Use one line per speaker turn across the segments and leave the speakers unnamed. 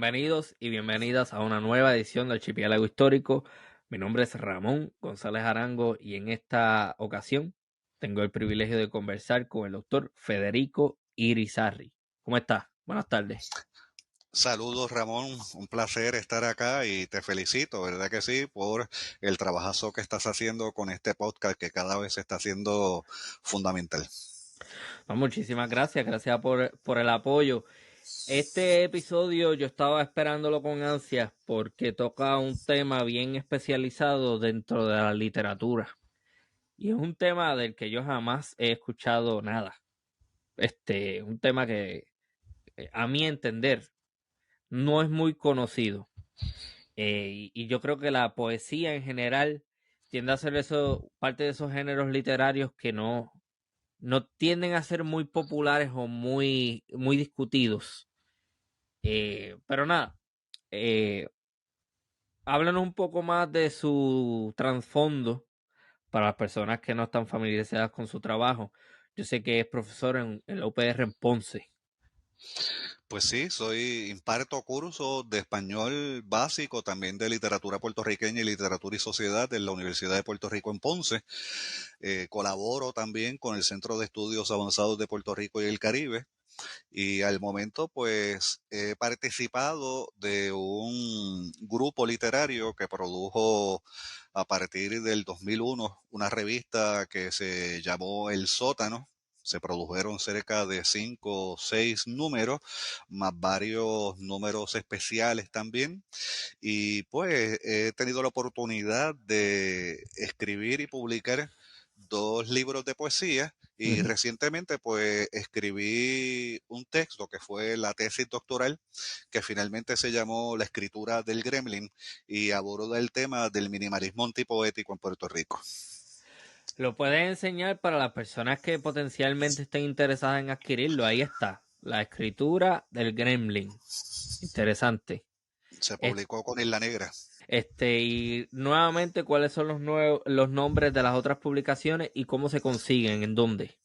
Bienvenidos y bienvenidas a una nueva edición del Archipiélago Histórico. Mi nombre es Ramón González Arango y en esta ocasión tengo el privilegio de conversar con el doctor Federico Irizarry. ¿Cómo estás? Buenas tardes.
Saludos Ramón, un placer estar acá y te felicito, ¿verdad que sí? Por el trabajazo que estás haciendo con este podcast que cada vez se está haciendo fundamental.
No, muchísimas gracias, gracias por el apoyo. Este episodio yo estaba esperándolo con ansias porque toca un tema bien especializado dentro de la literatura. Y es un tema del que yo jamás he escuchado nada. Un tema que, a mi entender, no es muy conocido. Y yo creo que la poesía en general tiende a ser eso, parte de esos géneros literarios que no tienden a ser muy populares o muy discutidos. Pero nada, eh, háblanos un poco más de su trasfondo para las personas que no están familiarizadas con su trabajo. Yo sé que es profesor en la UPR en Ponce.
Pues sí, imparto cursos de español básico, también de literatura puertorriqueña y literatura y sociedad en la Universidad de Puerto Rico en Ponce. Colaboro también con el Centro de Estudios Avanzados de Puerto Rico y el Caribe. Y al momento, pues, he participado de un grupo literario que produjo a partir del 2001 una revista que se llamó El Sótano. Se produjeron cerca de 5 o 6 números, más varios números especiales también. Y pues he tenido la oportunidad de escribir y publicar 2 libros de poesía y
Ujú.
recientemente pues escribí un texto que fue la tesis doctoral que finalmente se llamó La escritura del Gremlin y aborda el tema del minimalismo antipoético en Puerto Rico.
Lo puedes enseñar para las personas que potencialmente estén interesadas en adquirirlo. Ahí está, la escritura del Gremlin. Interesante.
Se
Es-
publicó con Isla Negra.
y nuevamente, ¿cuáles son los nombres de las otras publicaciones y cómo se consiguen? ¿En dónde?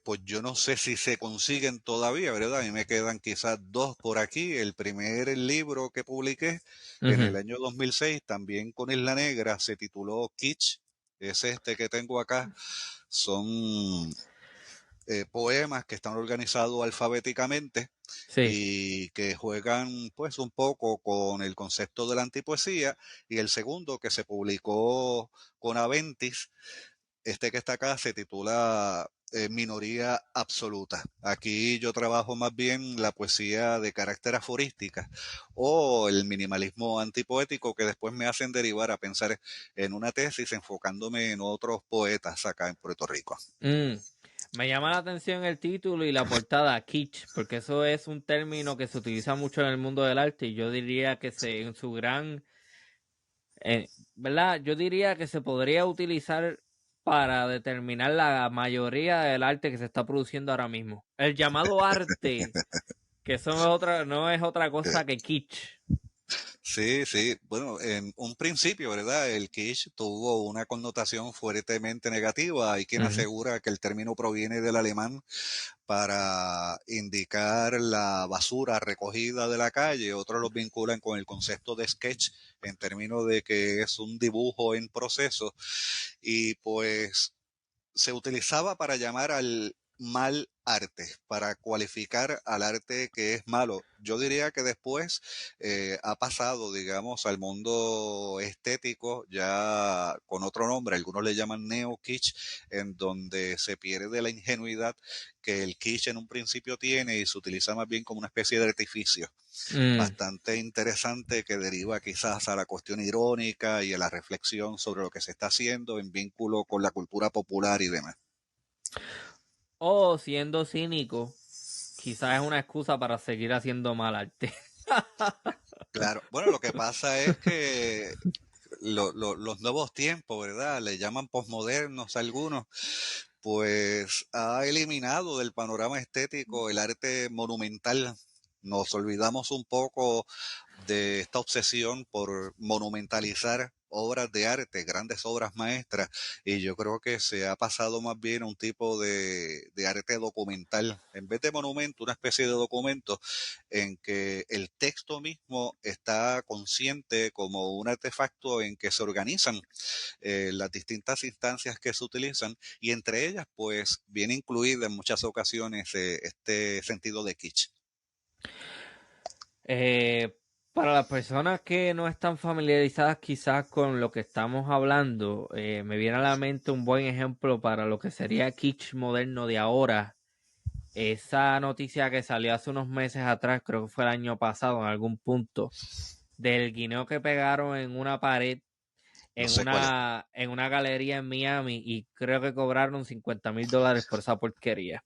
Pues yo no sé si se consiguen todavía, ¿verdad? A mí me quedan quizás 2 por aquí. El primer libro que publiqué en
Ujú.
el año 2006, también con Isla Negra, se tituló Kitsch. Es este que tengo acá. Son poemas que están organizados alfabéticamente
Sí.
y que juegan pues un poco con el concepto de la antipoesía. Y el segundo que se publicó con Aventis, este que está acá se titula Minoría Absoluta. Aquí yo trabajo más bien la poesía de carácter aforística o el minimalismo antipoético que después me hacen derivar a pensar en una tesis enfocándome en otros poetas acá en Puerto Rico.
Mm. Me llama la atención el título y la portada, kitsch, porque eso es un término que se utiliza mucho en el mundo del arte y yo diría que en su gran, ¿verdad? Yo diría que se podría utilizar para determinar la mayoría del arte que se está produciendo ahora mismo. El llamado arte, que eso no es otra
Eh,
cosa que kitsch.
Sí, sí. Bueno, en un principio, ¿verdad? El kitsch tuvo una connotación fuertemente negativa. Hay quien
Ujú.
asegura que el término proviene del alemán para indicar la basura recogida de la calle. Otros los vinculan con el concepto de sketch en términos de que es un dibujo en proceso. Y pues se utilizaba para llamar al mal arte, para cualificar al arte que es malo. Yo diría que después ha pasado, digamos, al mundo estético ya con otro nombre, algunos le llaman neo kitsch, en donde se pierde la ingenuidad que el kitsch en un principio tiene y se utiliza más bien como una especie de artificio
Mm.
bastante interesante que deriva quizás a la cuestión irónica y a la reflexión sobre lo que se está haciendo en vínculo con la cultura popular y demás.
O siendo cínico, quizás es una excusa para seguir haciendo mal arte.
Claro, bueno, lo que pasa es que los nuevos tiempos, ¿verdad? Le llaman posmodernos a algunos, pues ha eliminado del panorama estético el arte monumental. Nos olvidamos un poco de esta obsesión por monumentalizar obras de arte, grandes obras maestras, y yo creo que se ha pasado más bien a un tipo de arte documental, en vez de monumento, una especie de documento en que el texto mismo está consciente como un artefacto en que se organizan las distintas instancias que se utilizan, y entre ellas pues viene incluida en muchas ocasiones este sentido de kitsch.
Eh, para las personas que no están familiarizadas quizás con lo que estamos hablando, me viene a la mente un buen ejemplo para lo que sería kitsch moderno de ahora. Esa noticia que salió hace unos meses atrás, creo que fue el año pasado en algún punto, del guineo que pegaron en una pared
No sé cuál es.
en una galería en Miami y creo que cobraron $50,000 por esa porquería.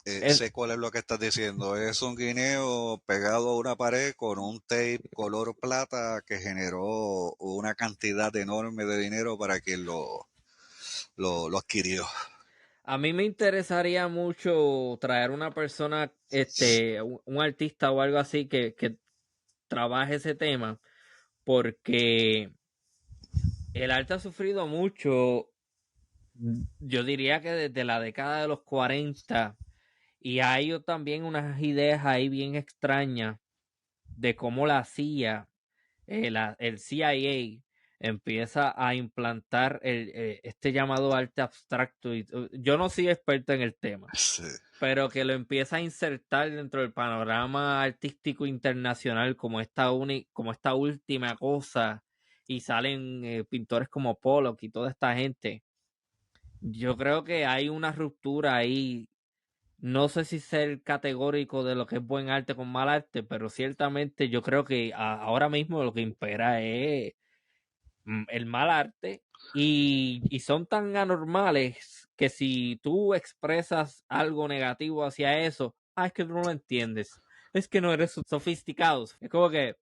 Es,
Sé cuál es lo que estás diciendo. Es un guineo pegado a una pared con un tape color plata que generó una cantidad enorme de dinero para quien lo adquirió.
a mí me interesaría mucho traer una persona, un artista o algo así que trabaje ese tema, porque el arte ha sufrido mucho, yo diría que desde la década de los 40, y hay también unas ideas ahí bien extrañas de cómo la CIA, el CIA, empieza a implantar este llamado arte abstracto. Yo no soy experto en el tema,
Sí.
pero que lo empieza a insertar dentro del panorama artístico internacional como como esta última cosa, y salen pintores como Pollock y toda esta gente. Yo creo que hay una ruptura ahí. No sé si ser categórico de lo que es buen arte con mal arte, pero ciertamente yo creo que ahora mismo lo que impera es el mal arte, y son tan anormales que si tú expresas algo negativo hacia eso, es que tú no lo entiendes, es que no eres sofisticado. Es como que,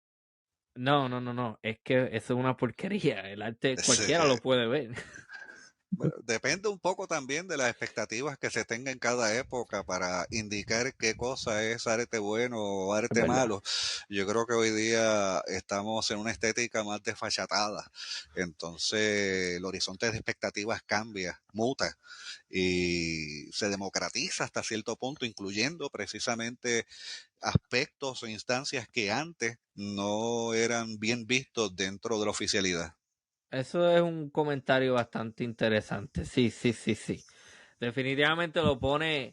no, no, no, no, es que eso es una porquería, el arte
Sí.
cualquiera lo puede ver.
Bueno, depende un poco también de las expectativas que se tenga en cada época para indicar qué cosa es arte bueno o
Es
arte
verdad.
malo. Yo creo que hoy día estamos en una estética más desfachatada, entonces el horizonte de expectativas cambia, muta y se democratiza hasta cierto punto, incluyendo precisamente aspectos o instancias que antes no eran bien vistos dentro de la oficialidad.
Eso es un comentario bastante interesante. Sí, sí, sí, sí. Definitivamente lo pone,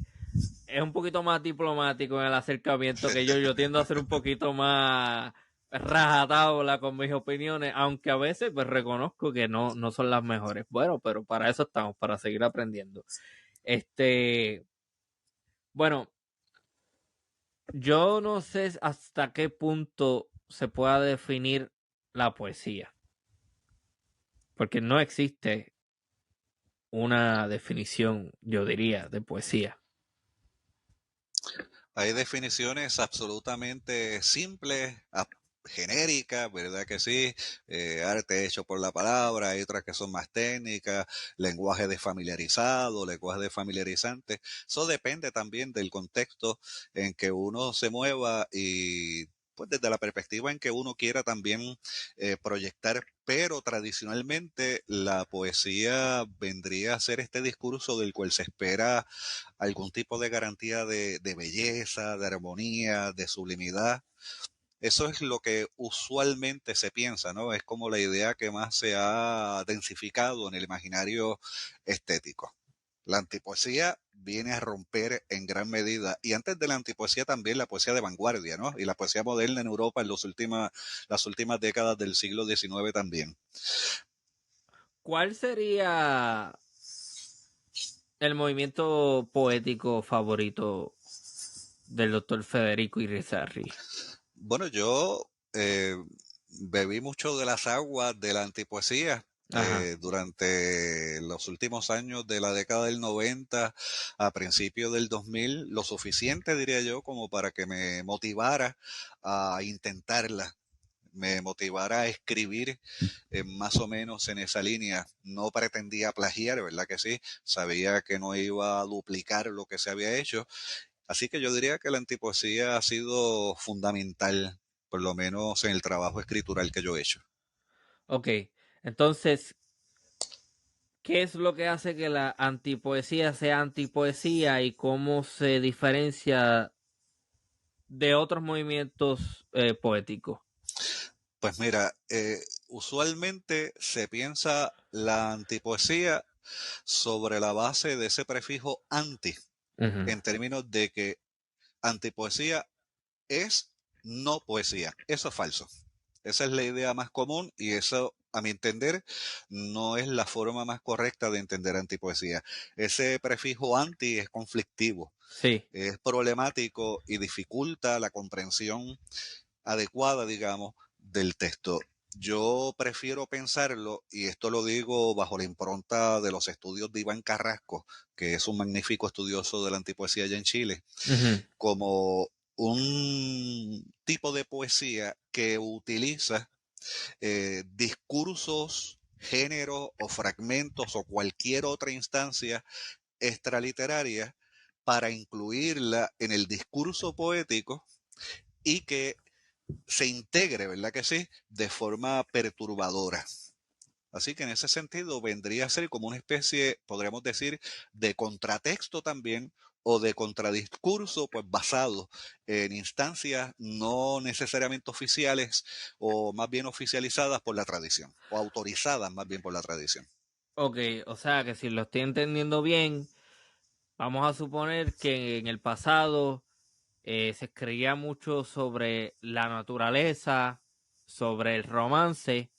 es un poquito más diplomático en el acercamiento que yo. Yo tiendo a ser un poquito más rajatabla con mis opiniones, aunque a veces pues reconozco que no son las mejores. Bueno, pero para eso estamos, para seguir aprendiendo. Este, bueno, yo no sé hasta qué punto se pueda definir la poesía, porque no existe una definición, yo diría, de poesía.
Hay definiciones absolutamente simples, genéricas, ¿verdad que sí? Arte hecho por la palabra, hay otras que son más técnicas, lenguaje desfamiliarizado, lenguaje desfamiliarizante. Eso depende también del contexto en que uno se mueva y pues desde la perspectiva en que uno quiera también proyectar, pero tradicionalmente la poesía vendría a ser este discurso del cual se espera algún tipo de garantía de belleza, de armonía, de sublimidad. Eso es lo que usualmente se piensa, ¿no? Es como la idea que más se ha densificado en el imaginario estético. La antipoesía viene a romper en gran medida, y antes de la antipoesía también la poesía de vanguardia, ¿no? Y la poesía moderna en Europa en las últimas décadas del siglo XIX también.
¿Cuál sería el movimiento poético favorito del doctor Federico Irizarry?
Bueno, yo bebí mucho de las aguas de la antipoesía
Ajá.
durante los últimos años de la década del 90 a principios del 2000, lo suficiente, diría yo, como para que me motivara a intentarla, me motivara a escribir más o menos en esa línea. No pretendía plagiar, ¿verdad que sí? Sabía que no iba a duplicar lo que se había hecho, así que yo diría que la antipoesía ha sido fundamental, por lo menos en el trabajo escritural que yo he hecho.
Ok, entonces, ¿qué es lo que hace que la antipoesía sea antipoesía y cómo se diferencia de otros movimientos poéticos?
Pues mira, usualmente se piensa la antipoesía sobre la base de ese prefijo anti,
Ujú.
en términos de que antipoesía es no poesía. Eso es falso. Esa es la idea más común y eso, a mi entender, no es la forma más correcta de entender antipoesía. Ese prefijo anti es conflictivo,
Sí,
es problemático y dificulta la comprensión adecuada, digamos, del texto. Yo prefiero pensarlo, y esto lo digo bajo la impronta de los estudios de Iván Carrasco, que es un magnífico estudioso de la antipoesía allá en Chile,
ujú.
como un tipo de poesía que utiliza discursos, géneros o fragmentos o cualquier otra instancia extraliteraria para incluirla en el discurso poético y que se integre, ¿verdad que sí?, de forma perturbadora. Así que en ese sentido vendría a ser como una especie, podríamos decir, de contratexto también o de contradiscurso, pues basado en instancias no necesariamente oficiales o más bien oficializadas por la tradición o autorizadas más bien por la tradición.
Ok, o sea que si lo estoy entendiendo bien, vamos a suponer que en el pasado se escribía mucho sobre la naturaleza, sobre el romance.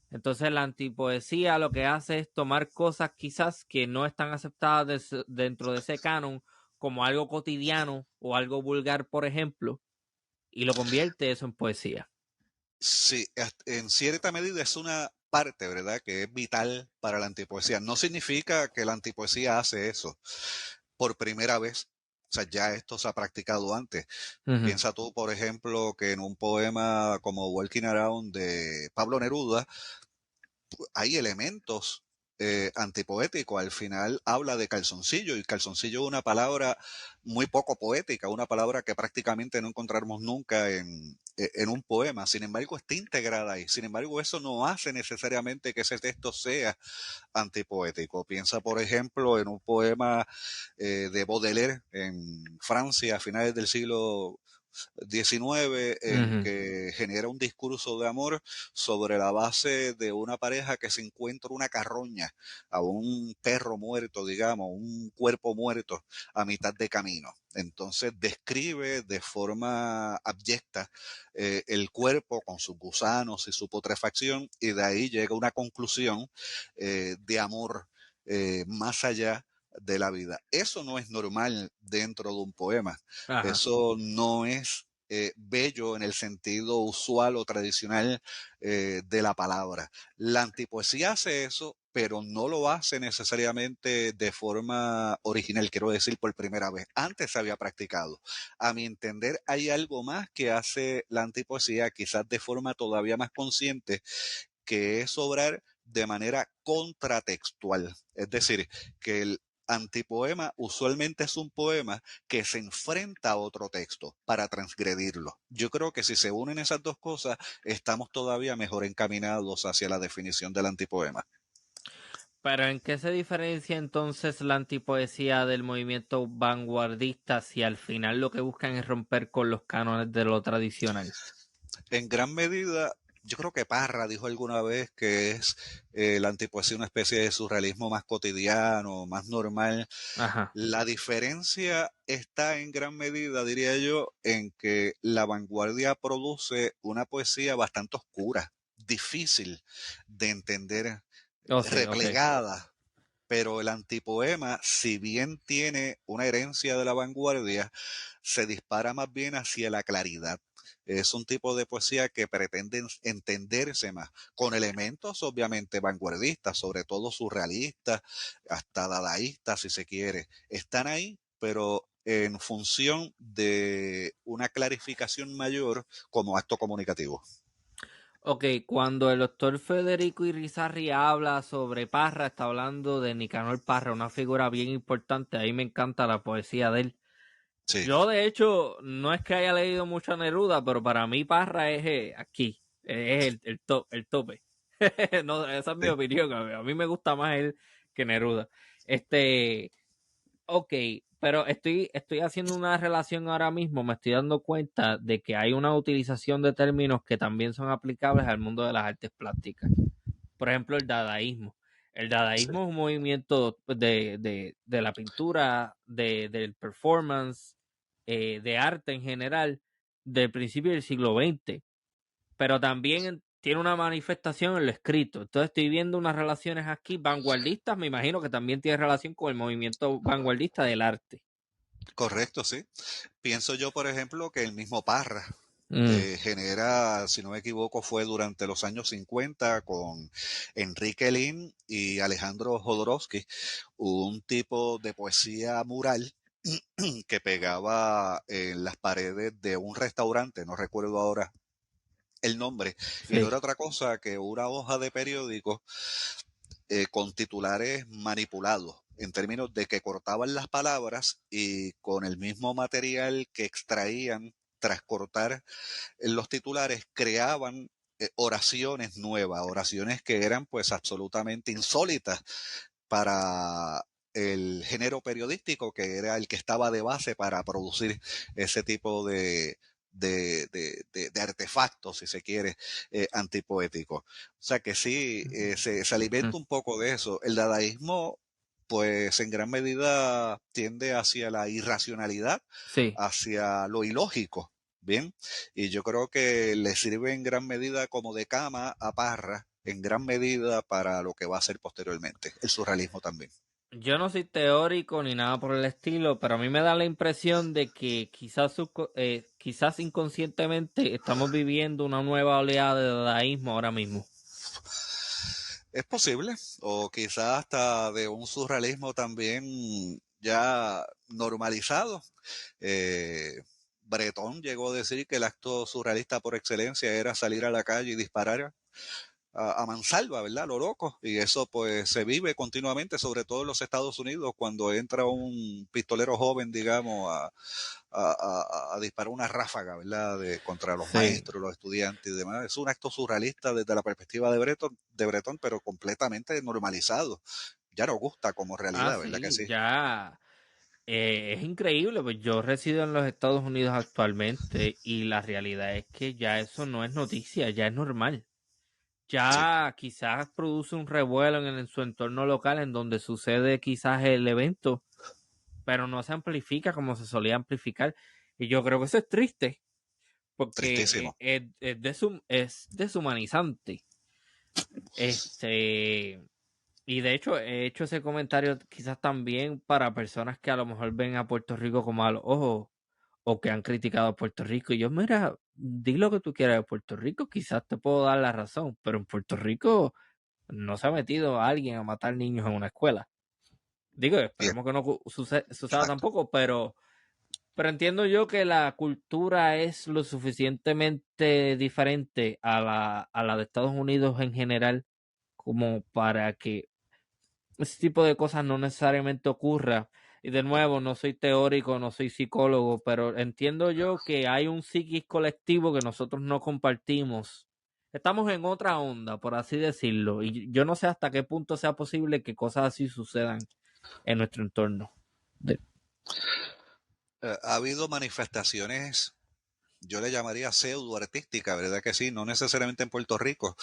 Entonces la antipoesía lo que hace es tomar cosas quizás que no están aceptadas dentro de ese canon como algo cotidiano o algo vulgar, por ejemplo, y lo convierte eso en poesía.
Sí, en cierta medida es una parte, ¿verdad?, que es vital para la antipoesía. No significa que la antipoesía hace eso por primera vez. O sea, ya esto se ha practicado antes.
Ujú.
Piensa tú, por ejemplo, que en un poema como Walking Around de Pablo Neruda, hay elementos antipoéticos. Al final habla de calzoncillo y calzoncillo es una palabra muy poco poética, una palabra que prácticamente no encontramos nunca en un poema. Sin embargo, está integrada ahí. Sin embargo, eso no hace necesariamente que ese texto sea antipoético. Piensa, por ejemplo, en un poema de Baudelaire en Francia a finales del siglo 19 en
Ujú.
que genera un discurso de amor sobre la base de una pareja que se encuentra una carroña a un perro muerto, digamos, un cuerpo muerto a mitad de camino. Entonces describe de forma abyecta el cuerpo con sus gusanos y su putrefacción y de ahí llega una conclusión de amor más allá de la vida. Eso no es normal dentro de un poema.
Ajá.
Eso no es bello en el sentido usual o tradicional de la palabra. La antipoesía hace eso, pero no lo hace necesariamente de forma original, quiero decir, por primera vez. Antes se había practicado. A mi entender, hay algo más que hace la antipoesía, quizás de forma todavía más consciente, que es obrar de manera contratextual. Es decir, que el antipoema usualmente es un poema que se enfrenta a otro texto para transgredirlo. Yo creo que si se unen esas dos cosas, estamos todavía mejor encaminados hacia la definición del antipoema.
Pero ¿en qué se diferencia entonces la antipoesía del movimiento vanguardista si al final lo que buscan es romper con los cánones de lo tradicional?
En gran medida, yo creo que Parra dijo alguna vez que es la antipoesía una especie de surrealismo más cotidiano, más normal.
Ajá.
La diferencia está en gran medida, diría yo, en que la vanguardia produce una poesía bastante oscura, difícil de entender,
Oh, sí, ok.
replegada, pero el antipoema, si bien tiene una herencia de la vanguardia, se dispara más bien hacia la claridad. Es un tipo de poesía que pretende entenderse más, con elementos obviamente vanguardistas, sobre todo surrealistas, hasta dadaístas si se quiere. Están ahí, pero en función de una clarificación mayor como acto comunicativo.
Ok, cuando el doctor Federico Irizarry habla sobre Parra, está hablando de Nicanor Parra, una figura bien importante. Ahí me encanta la poesía de él.
Sí.
Yo, de hecho, no es que haya leído mucho a Neruda, pero para mí Parra es aquí, es el tope. No, esa es mi
Sí.
opinión. A mí me gusta más él que Neruda. Ok, pero estoy haciendo una relación ahora mismo, me estoy dando cuenta de que hay una utilización de términos que también son aplicables al mundo de las artes plásticas. Por ejemplo, el dadaísmo. El
Sí.
dadaísmo es un movimiento de la pintura, del performance, de arte en general, del principio del siglo XX, pero también tiene una manifestación en lo escrito. Entonces estoy viendo unas relaciones aquí vanguardistas, me imagino que también tiene relación con el movimiento vanguardista del arte.
Correcto, sí. Pienso yo, por ejemplo, que el mismo Parra
Mm,
genera, si no me equivoco, fue durante los años 50 con Enrique Lin y Alejandro Jodorowsky, un tipo de poesía mural que pegaba en las paredes de un restaurante, no recuerdo ahora el nombre, y no
sí,
era otra cosa que una hoja de periódico con titulares manipulados, en términos de que cortaban las palabras y con el mismo material que extraían tras cortar los titulares creaban oraciones nuevas, oraciones que eran pues absolutamente insólitas para el género periodístico, que era el que estaba de base para producir ese tipo de artefactos, si se quiere, antipoéticos. O sea que sí, se
mm,
alimenta un poco de eso. El dadaísmo, pues en gran medida tiende hacia la irracionalidad,
sí.
hacia lo ilógico. Bien, y yo creo que le sirve en gran medida como de cama a Parra, en gran medida para lo que va a ser posteriormente, el surrealismo también.
Yo no soy teórico ni nada por el estilo, pero a mí me da la impresión de que quizás inconscientemente estamos viviendo una nueva oleada de dadaísmo ahora mismo.
Es posible, o quizás hasta de un surrealismo también ya normalizado. Eh, Breton llegó a decir que el acto surrealista por excelencia era salir a la calle y disparar a mansalva, ¿verdad? Lo loco. Y eso pues se vive continuamente, sobre todo en los Estados Unidos, cuando entra un pistolero joven, digamos, a disparar una ráfaga, ¿verdad? Contra los
Sí.
maestros, los estudiantes y demás. Es un acto surrealista desde la perspectiva de Breton, pero completamente normalizado. Ya nos gusta como
Ah,
realidad, ¿verdad que
sí,
sí?
ya. Es increíble, pues yo resido en los Estados Unidos actualmente y la realidad es que ya eso no es noticia, ya es normal.
Sí.
Ya quizás produce un revuelo en su entorno local en donde sucede quizás el evento, pero no se amplifica como se solía amplificar. Y yo creo que eso es triste, porque
Tristísimo.
es deshumanizante. Este, y de hecho, he hecho ese comentario quizás también para personas que a lo mejor ven a Puerto Rico como a los ojos o que han criticado a Puerto Rico. Y yo, mira, di lo que tú quieras de Puerto Rico, quizás te puedo dar la razón, pero en Puerto Rico no se ha metido a alguien a matar niños en una escuela. Digo,
Bien,
esperemos que no suceda
exacto.
tampoco, pero entiendo yo que la cultura es lo suficientemente diferente a la de Estados Unidos en general como para que ese tipo de cosas no necesariamente ocurra. Y de nuevo, no soy teórico, no soy psicólogo, pero entiendo yo que hay un psiquis colectivo que nosotros no compartimos. Estamos en otra onda, por así decirlo, y yo no sé hasta qué punto sea posible que cosas así sucedan en nuestro entorno.
Ha habido manifestaciones, yo le llamaría pseudo artística, ¿verdad que sí? No necesariamente en Puerto Rico.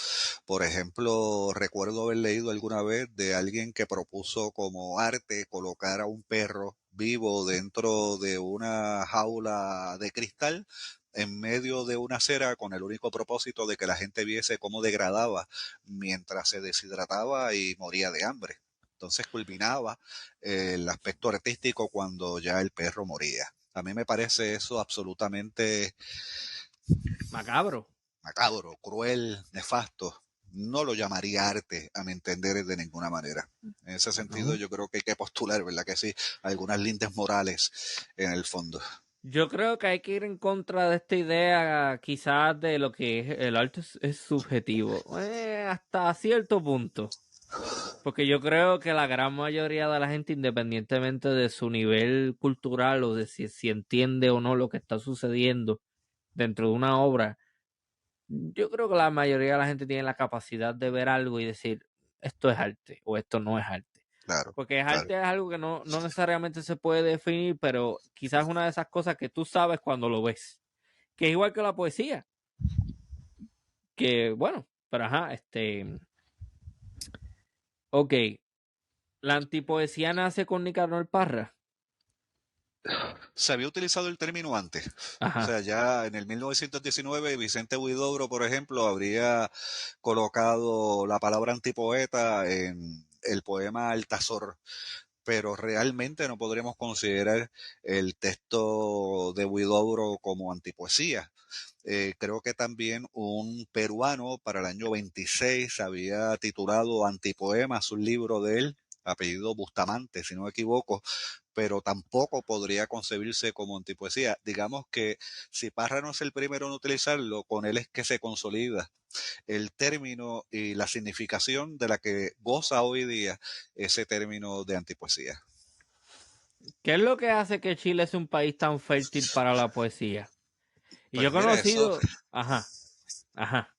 Por ejemplo, recuerdo haber leído alguna vez de alguien que propuso como arte colocar a un perro vivo dentro de una jaula de cristal en medio de una acera con el único propósito de que la gente viese cómo degradaba mientras se deshidrataba y moría de hambre. Entonces culminaba el aspecto artístico cuando ya el perro moría. A mí me parece eso absolutamente
Macabro.
macabro, cruel, nefasto. No lo llamaría arte, a mi entender, de ninguna manera. En ese sentido,
No.
yo creo que hay que postular, ¿verdad? Que sí, algunas lindes morales en el fondo.
Yo creo que hay que ir en contra de esta idea, quizás de lo que es el arte es subjetivo, hasta cierto punto. Porque yo creo que la gran mayoría de la gente, independientemente de su nivel cultural o de si entiende o no lo que está sucediendo dentro de una obra, Yo creo que la mayoría de la gente tiene la capacidad de ver algo y decir, esto es arte o esto no es arte.
Claro,
Porque
claro.
arte es algo que no necesariamente se puede definir, pero quizás es una de esas cosas que tú sabes cuando lo ves. Que es igual que la poesía. Que bueno, pero ajá, ok, la antipoesía nace con Nicanor Parra.
Se había utilizado el término antes. O
Ajá.
sea, ya en el 1919 Vicente Huidobro, por ejemplo, habría colocado la palabra antipoeta en el poema Altazor, pero realmente no podríamos considerar el texto de Huidobro como antipoesía. Creo que también un peruano para el año 26 había titulado Antipoemas, un libro de él, apellido Bustamante, si no me equivoco, pero tampoco podría concebirse como antipoesía. Digamos que si Parra no es el primero en utilizarlo, con él es que se consolida el término y la significación de la que goza hoy día ese término de antipoesía.
¿Qué es lo que hace que Chile sea un país tan fértil para la poesía? Y yo
Pues
he
mira, eso
conocido, ajá, ajá,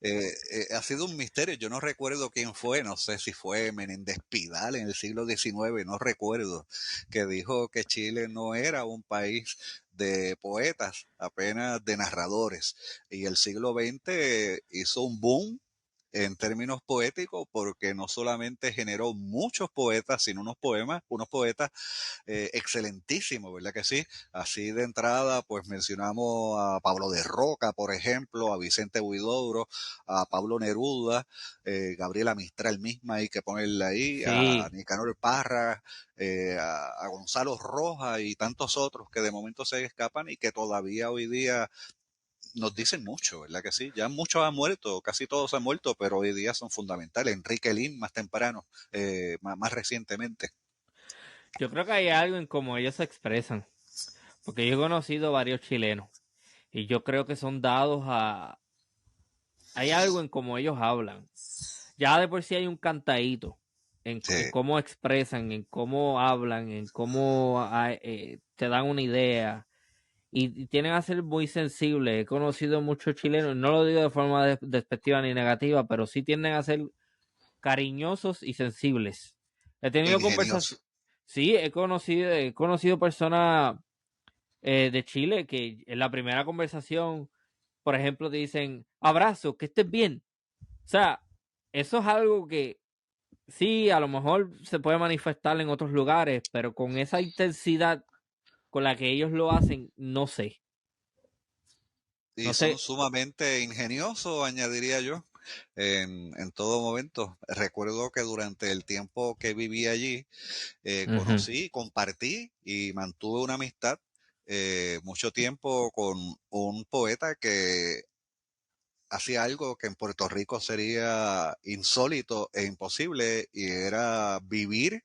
ha sido un misterio. Yo no recuerdo quién fue, no sé si fue Menéndez Pidal en el siglo XIX, no recuerdo, que dijo que Chile no era un país de poetas, apenas de narradores. Y el siglo XX hizo un boom en términos poéticos porque no solamente generó muchos poetas, sino unos poetas excelentísimo, ¿verdad que sí? Así de entrada, pues mencionamos a Pablo de Roca, por ejemplo, a Vicente Huidobro, a Pablo Neruda, Gabriela Mistral misma, hay que ponerle ahí, a
sí.
Nicanor Parra, a Gonzalo Rojas y tantos otros que de momento se escapan y que todavía hoy día nos dicen mucho, ¿verdad que sí? Ya muchos han muerto, casi todos han muerto, pero hoy día son fundamentales. Enrique Lin más temprano, más recientemente.
Yo creo que hay algo en cómo ellos se expresan, porque yo he conocido varios chilenos y yo creo que son dados a... Hay algo en cómo ellos hablan. Ya de por sí hay un cantadito en
Sí,
cómo expresan, en cómo hablan, en cómo te dan una idea. Y tienen a ser muy sensibles. He conocido muchos chilenos, no lo digo de forma despectiva ni negativa, pero sí tienden a ser cariñosos y sensibles. He tenido
ingenioso.
conversaciones, sí, he conocido personas de Chile que en la primera conversación, por ejemplo, te dicen, abrazo, que estés bien. O sea, eso es algo que sí, a lo mejor se puede manifestar en otros lugares, pero con esa intensidad con la que ellos lo hacen, no sé.
Y
No
son
sé.
sumamente ingeniosos, añadiría yo, en todo momento. Recuerdo que durante el tiempo que viví allí,
Ujú.
conocí, compartí y mantuve una amistad mucho tiempo con un poeta que hacía algo que en Puerto Rico sería insólito e imposible y era vivir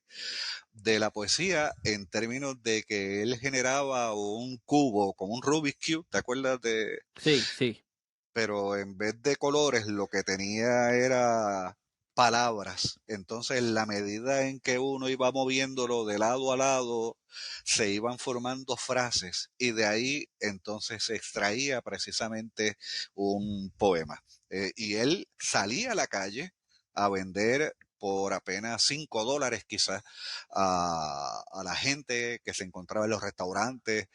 de la poesía en términos de que él generaba un cubo como un Rubik's Cube, ¿te acuerdas de?
Sí, sí.
Pero en vez de colores lo que tenía era palabras. Entonces, en la medida en que uno iba moviéndolo de lado a lado, se iban formando frases y de ahí entonces se extraía precisamente un poema. Y él salía a la calle a vender por apenas $5 quizás a la gente que se encontraba en los restaurantes,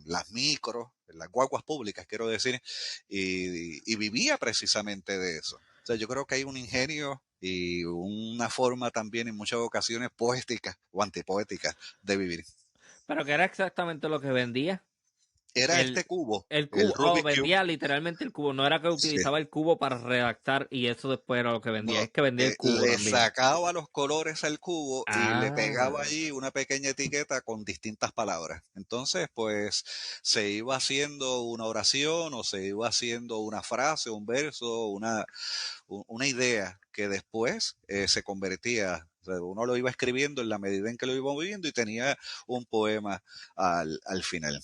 las micros, las guaguas públicas, quiero decir, y vivía precisamente de eso. O sea, yo creo que hay un ingenio y una forma también en muchas ocasiones poética o antipoética de vivir.
Pero que era exactamente lo que vendía.
Era
El,
este cubo,
el
el
cubo, oh,
Rubik's Cube,
vendía literalmente el cubo. No era que
sí,
utilizaba el cubo para redactar y eso después era lo que vendía.
no,
Es que vendía el cubo
le
también.
sacaba los colores al cubo y le pegaba
Ah,
allí una pequeña etiqueta con distintas palabras. Entonces, pues se iba haciendo una oración o se iba haciendo una frase, un verso, una idea que después se convertía, o sea, uno lo iba escribiendo en la medida en que lo iba viviendo y tenía un poema al final.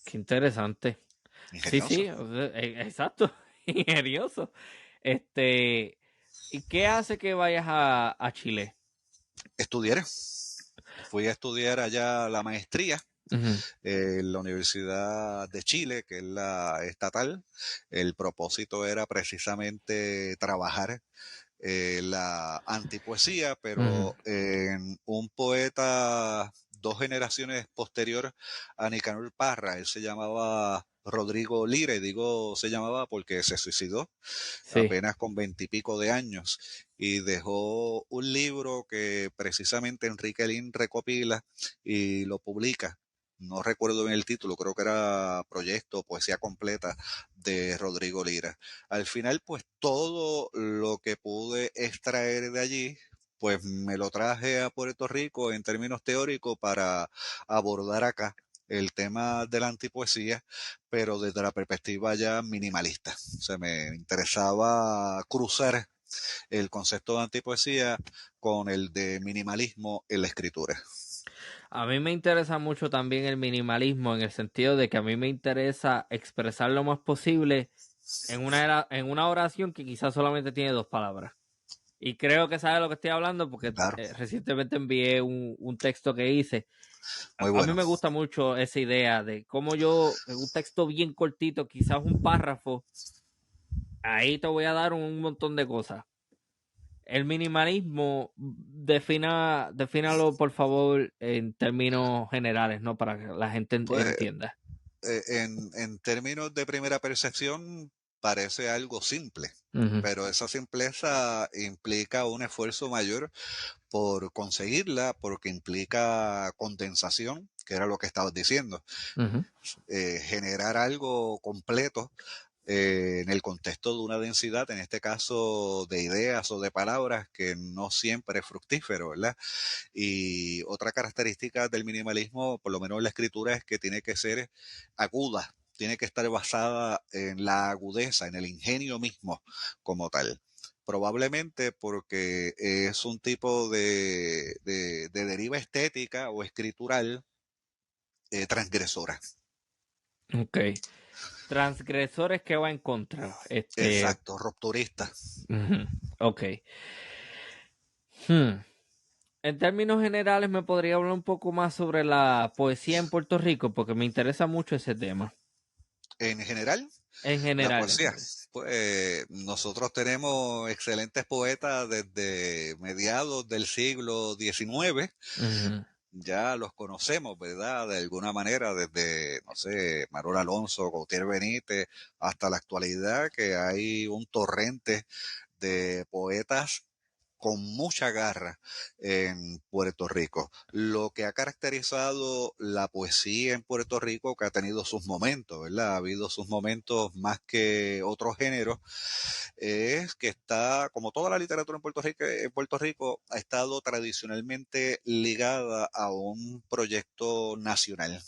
qué interesante. Sí,
Ingenioso.
sí, o sea, exacto. Ingenioso. Este, ¿Y qué hace que vayas a Chile?
Estudié, fui a estudiar allá la maestría.
Ujú.
La Universidad de Chile, que es la estatal, el propósito era precisamente trabajar la antipoesía,
Ujú.
pero en un poeta 2 generaciones posterior a Nicanor Parra. Él se llamaba Rodrigo Lira, y digo se llamaba porque se suicidó
Sí.
apenas con 20 y pico de años, y dejó un libro que precisamente Enrique Lin recopila y lo publica. No recuerdo bien el título, creo que era Proyecto Poesía Completa de Rodrigo Lira. Al final, pues todo lo que pude extraer de allí, pues me lo traje a Puerto Rico en términos teóricos para abordar acá el tema de la antipoesía, pero desde la perspectiva ya minimalista. O sea, me interesaba cruzar el concepto de antipoesía con el de minimalismo en la escritura.
A mí me interesa mucho también el minimalismo en el sentido de que a mí me interesa expresar lo más posible en una oración que quizás solamente tiene 2 palabras. Y creo que sabe lo que estoy hablando porque
Claro,
recientemente envié un texto que hice.
muy
A mí
bueno.
me gusta mucho esa idea de cómo yo, en un texto bien cortito, quizás un párrafo, ahí te voy a dar un montón de cosas. El minimalismo, defínalo por favor en términos generales, ¿no? Para que la gente
Pues
entienda.
en términos de primera percepción parece algo simple,
Ujú.
pero esa simpleza implica un esfuerzo mayor por conseguirla, porque implica condensación, que era lo que estabas diciendo,
Ujú.
generar algo completo en el contexto de una densidad, en este caso de ideas o de palabras, que no siempre es fructífero, ¿verdad? Y otra característica del minimalismo, por lo menos en la escritura, es que tiene que ser aguda, tiene que estar basada en la agudeza, en el ingenio mismo como tal. Probablemente porque es un tipo de deriva estética o escritural transgresora.
Ok. Transgresores que va en contra.
Exacto, rupturista.
Ujú. Ok. Hmm. En términos generales, ¿me podría hablar un poco más sobre la poesía en Puerto Rico? Porque me interesa mucho ese tema.
En general,
En
la
general, en
poesía.
general.
Pues nosotros tenemos excelentes poetas desde mediados del siglo XIX.
Ujú.
Ya los conocemos, ¿verdad? De alguna manera, desde, no sé, Manuel Alonso, Gautier Benítez, hasta la actualidad, que hay un torrente de poetas con mucha garra en Puerto Rico. Lo que ha caracterizado la poesía en Puerto Rico, que ha tenido sus momentos, ¿verdad? Ha habido sus momentos más que otros géneros, es que está, como toda la literatura en Puerto Rico ha estado tradicionalmente ligada a un proyecto nacional.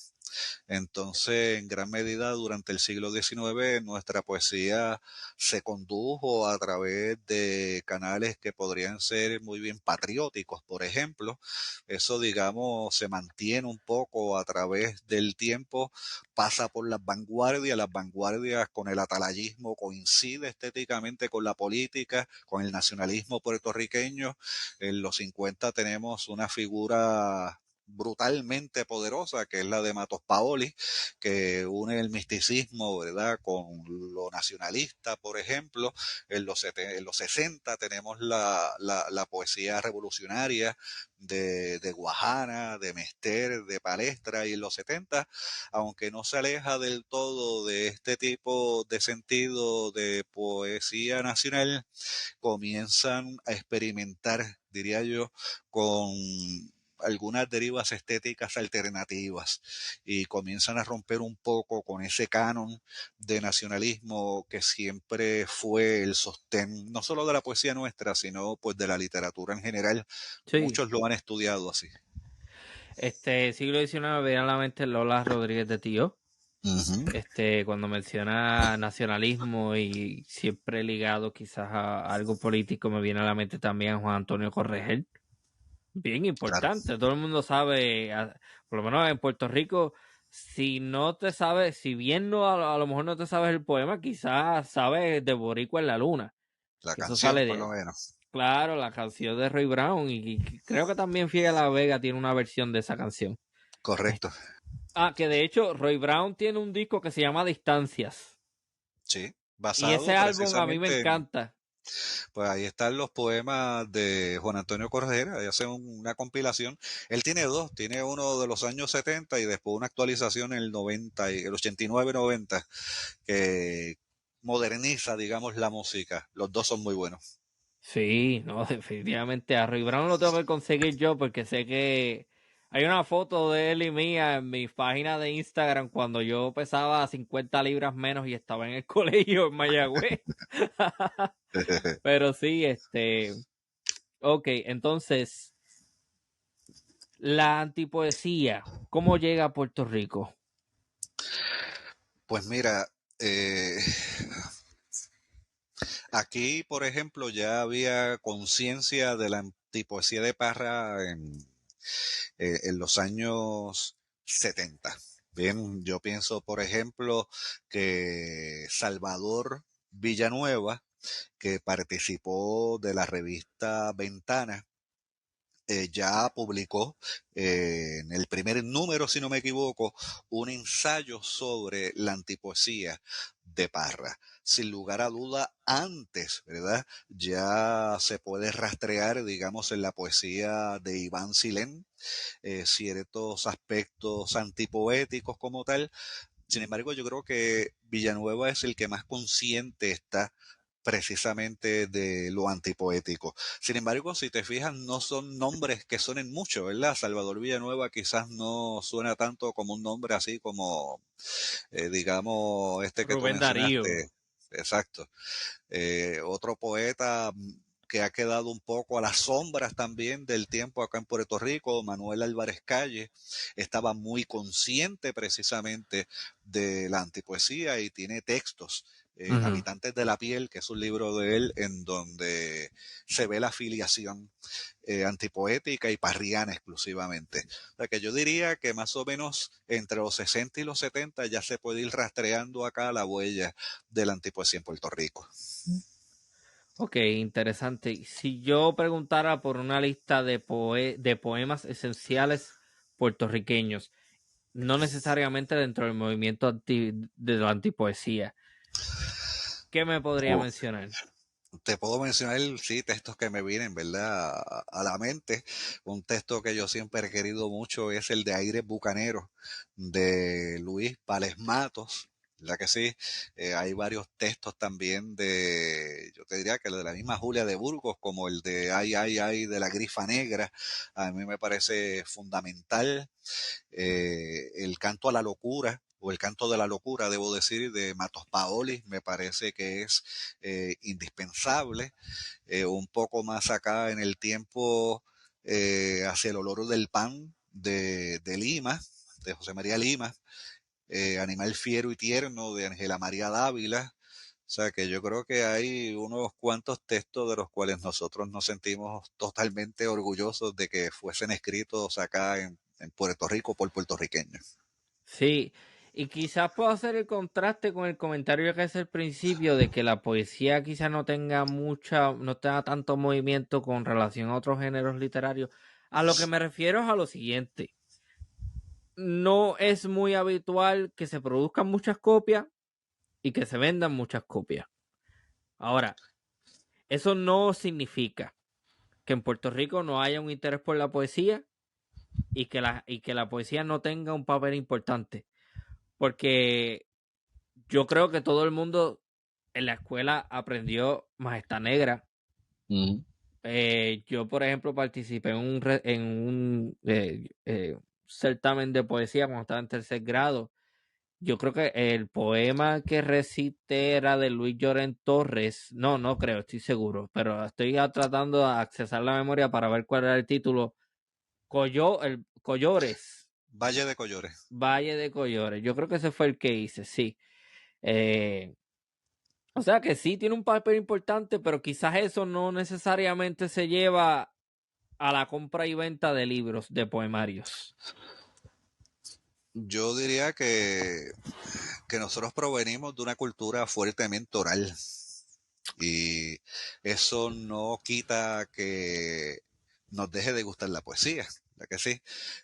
Entonces, en gran medida, durante el siglo XIX, nuestra poesía se condujo a través de canales que podrían ser muy bien patrióticos, por ejemplo. Eso, digamos, se mantiene un poco a través del tiempo, pasa por las vanguardias con el atalayismo, coincide estéticamente con la política, con el nacionalismo puertorriqueño. En los 50 tenemos una figura brutalmente poderosa, que es la de Matos Paoli, que une el misticismo, ¿verdad?, con lo nacionalista, por ejemplo. En los 60 tenemos la poesía revolucionaria de Guajana, de Mester, de Palestra, y en los 70, aunque no se aleja del todo de este tipo de sentido de poesía nacional, comienzan a experimentar, diría yo, con algunas derivas estéticas alternativas, y comienzan a romper un poco con ese canon de nacionalismo que siempre fue el sostén, no solo de la poesía nuestra, sino pues de la literatura en general.
Sí.
Muchos lo han estudiado así.
Siglo XIX, me viene a la mente Lola Rodríguez de Tío.
Ujú.
Cuando menciona nacionalismo y siempre ligado quizás a algo político, me viene a la mente también Juan Antonio Corregel. Bien
Claro,
importante, todo el mundo sabe, por lo menos en Puerto Rico, si no te sabes, si bien no, a lo mejor no te sabes el poema, quizás sabes de Boricua en la Luna,
la
que eso
canción
sale
por lo
de,
menos.
claro, la canción de Roy Brown, y creo que también Fidel La Vega tiene una versión de esa canción.
Correcto.
Ah, que de hecho Roy Brown tiene un disco que se llama Distancias.
Sí,
Y ese
basado
álbum a mí me
precisamente en,
encanta.
pues ahí están los poemas de Juan Antonio Cordera, y hace una compilación. Él tiene dos, tiene uno de los años 70 y después una actualización en el 90, el 89-90, que moderniza, digamos, la música. Los dos son muy buenos.
Sí, no, definitivamente a Roy Brown lo tengo que conseguir yo porque sé que hay una foto de él y mía en mi página de Instagram cuando yo pesaba 50 libras menos y estaba en el colegio en Mayagüez. Pero sí, ok, entonces, la antipoesía, ¿cómo llega a Puerto Rico?
Pues mira, eh, aquí, por ejemplo, ya había conciencia de la antipoesía de Parra en los años 70. Bien, yo pienso, por ejemplo, que Salvador Villanueva, que participó de la revista Ventana, ya publicó en el primer número, si no me equivoco, un ensayo sobre la antipoesía de Parra. Sin lugar a duda, antes, ¿verdad? Ya se puede rastrear, digamos, en la poesía de Iván Silén, ciertos aspectos antipoéticos como tal. Sin embargo, yo creo que Villanueva es el que más consciente está precisamente de lo antipoético. Sin embargo, si te fijas, no son nombres que suenen mucho, ¿verdad? Salvador Villanueva quizás no suena tanto como un nombre así como, digamos, este que tú
Rubén Darío.
mencionaste. Exacto. Otro poeta que ha quedado un poco a las sombras también del tiempo acá en Puerto Rico, Manuel Álvarez Calle, estaba muy consciente precisamente de la antipoesía y tiene textos.
Ujú.
Habitantes de la Piel, que es un libro de él en donde se ve la afiliación antipoética y parriana exclusivamente. O sea que yo diría que más o menos entre los 60 y los 70 ya se puede ir rastreando acá la huella de la antipoesía en Puerto Rico.
Ok, interesante. Si yo preguntara por una lista de poemas esenciales puertorriqueños, no necesariamente dentro del movimiento de la antipoesía, ¿qué me podría
Uf,
mencionar?
te puedo mencionar, sí, textos que me vienen, ¿verdad? A la mente. Un texto que yo siempre he querido mucho es el de Aires Bucaneros, de Luis Pales Matos. ¿Verdad que sí? Hay varios textos también de, yo te diría que el de la misma Julia de Burgos, como el de Ay, ay, ay, de la Grifa Negra. A mí me parece fundamental. El canto a la locura, o el canto de la locura, debo decir, de Matos Paoli, me parece que es indispensable. Un poco más acá en el tiempo, hacia el olor del pan de Lima, de José María Lima, Animal fiero y tierno de Ángela María Dávila. O sea que yo creo que hay unos cuantos textos de los cuales nosotros nos sentimos totalmente orgullosos de que fuesen escritos acá en Puerto Rico por puertorriqueños.
Sí, y quizás puedo hacer el contraste con el comentario que hice al principio de que la poesía quizás no tenga tanto movimiento con relación a otros géneros literarios. A lo que me refiero es a lo siguiente. No es muy habitual que se produzcan muchas copias y que se vendan muchas copias. Ahora, eso no significa que en Puerto Rico no haya un interés por la poesía y que la poesía no tenga un papel importante. Porque yo creo que todo el mundo en la escuela aprendió Majestad Negra.
Mm.
Yo, por ejemplo, participé en un certamen de poesía cuando estaba en tercer grado. Yo creo que el poema que recité era de Luis Llorén Torres. No, no creo, estoy seguro, pero estoy tratando de accesar la memoria para ver cuál era el título. Collores,
Valle de Collores.
Valle de Collores. Yo creo que ese fue el que hice, sí. Eh, O sea que sí tiene un papel importante, pero quizás eso no necesariamente se lleva a la compra y venta de libros, de poemarios.
Yo diría que nosotros provenimos de una cultura fuertemente oral y eso no quita que nos deje de gustar la poesía, ¿verdad que sí?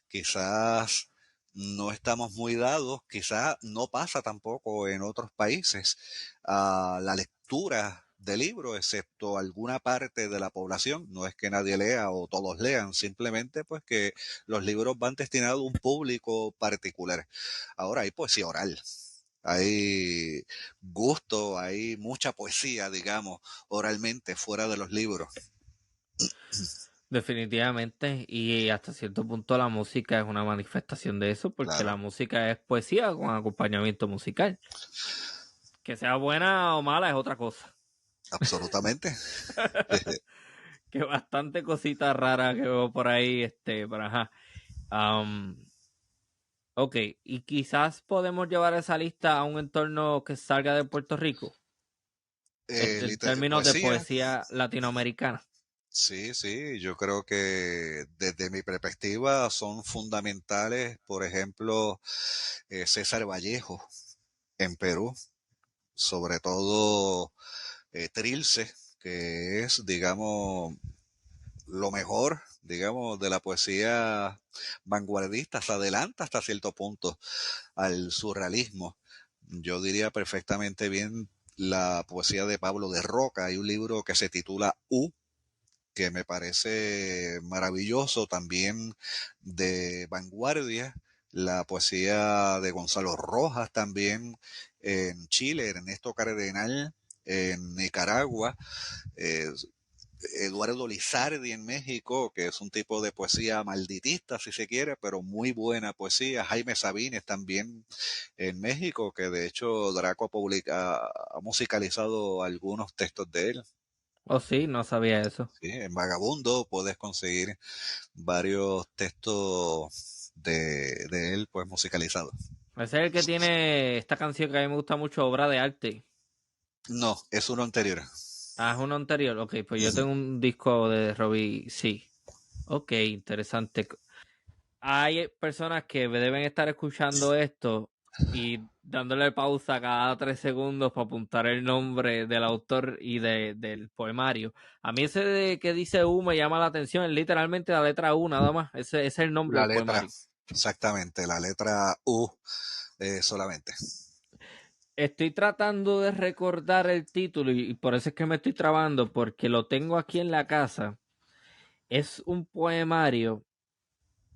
Quizás no estamos muy dados, quizá no pasa tampoco en otros países, a la lectura de libros, excepto alguna parte de la población. No es que nadie lea o todos lean, simplemente pues que los libros van destinados a un público particular. Ahora hay poesía oral. Hay gusto, hay mucha poesía, digamos, oralmente fuera de los libros.
Definitivamente, y hasta cierto punto la música es una manifestación de eso, porque la
Claro,
música es poesía con acompañamiento musical. Que sea buena o mala es otra cosa.
absolutamente.
Que bastante cositas raras que veo por ahí, pero ajá. Am, ok, y quizás podemos llevar esa lista a un entorno que salga de Puerto Rico, en términos de
Poesía.
poesía latinoamericana.
Sí, sí, yo creo que desde mi perspectiva son fundamentales, por ejemplo, César Vallejo en Perú, sobre todo Trilce, que es, digamos, lo mejor, digamos, de la poesía vanguardista, se adelanta hasta cierto punto al surrealismo. Yo diría perfectamente bien la poesía de Pablo de Roca. Hay un libro que se titula U, que me parece maravilloso, también de vanguardia, la poesía de Gonzalo Rojas también en Chile, Ernesto Cardenal en Nicaragua, eh, Eduardo Lizardi en México, que es un tipo de poesía malditista, si se quiere, pero muy buena poesía. Jaime Sabines también en México, que de hecho Draco ha musicalizado algunos textos de él.
Oh, sí, no sabía eso.
Sí, en Vagabundo puedes conseguir varios textos de él, pues musicalizados.
Ese es el que tiene esta canción que a mí me gusta mucho, Obra de Arte.
No, es uno anterior.
Ah, es uno anterior. Ok, pues yo
Ujú.
tengo un disco de Robbie, sí. Ok, interesante. Hay personas que deben estar escuchando esto y dándole pausa cada 3 segundos para apuntar el nombre del autor y del poemario. A mí ese de que dice U me llama la atención, es literalmente la letra U nada más. Ese es el nombre
La
del
letra,
poemario.
exactamente, la letra U solamente.
Estoy tratando de recordar el título y por eso es que me estoy trabando, porque lo tengo aquí en la casa. Es un poemario,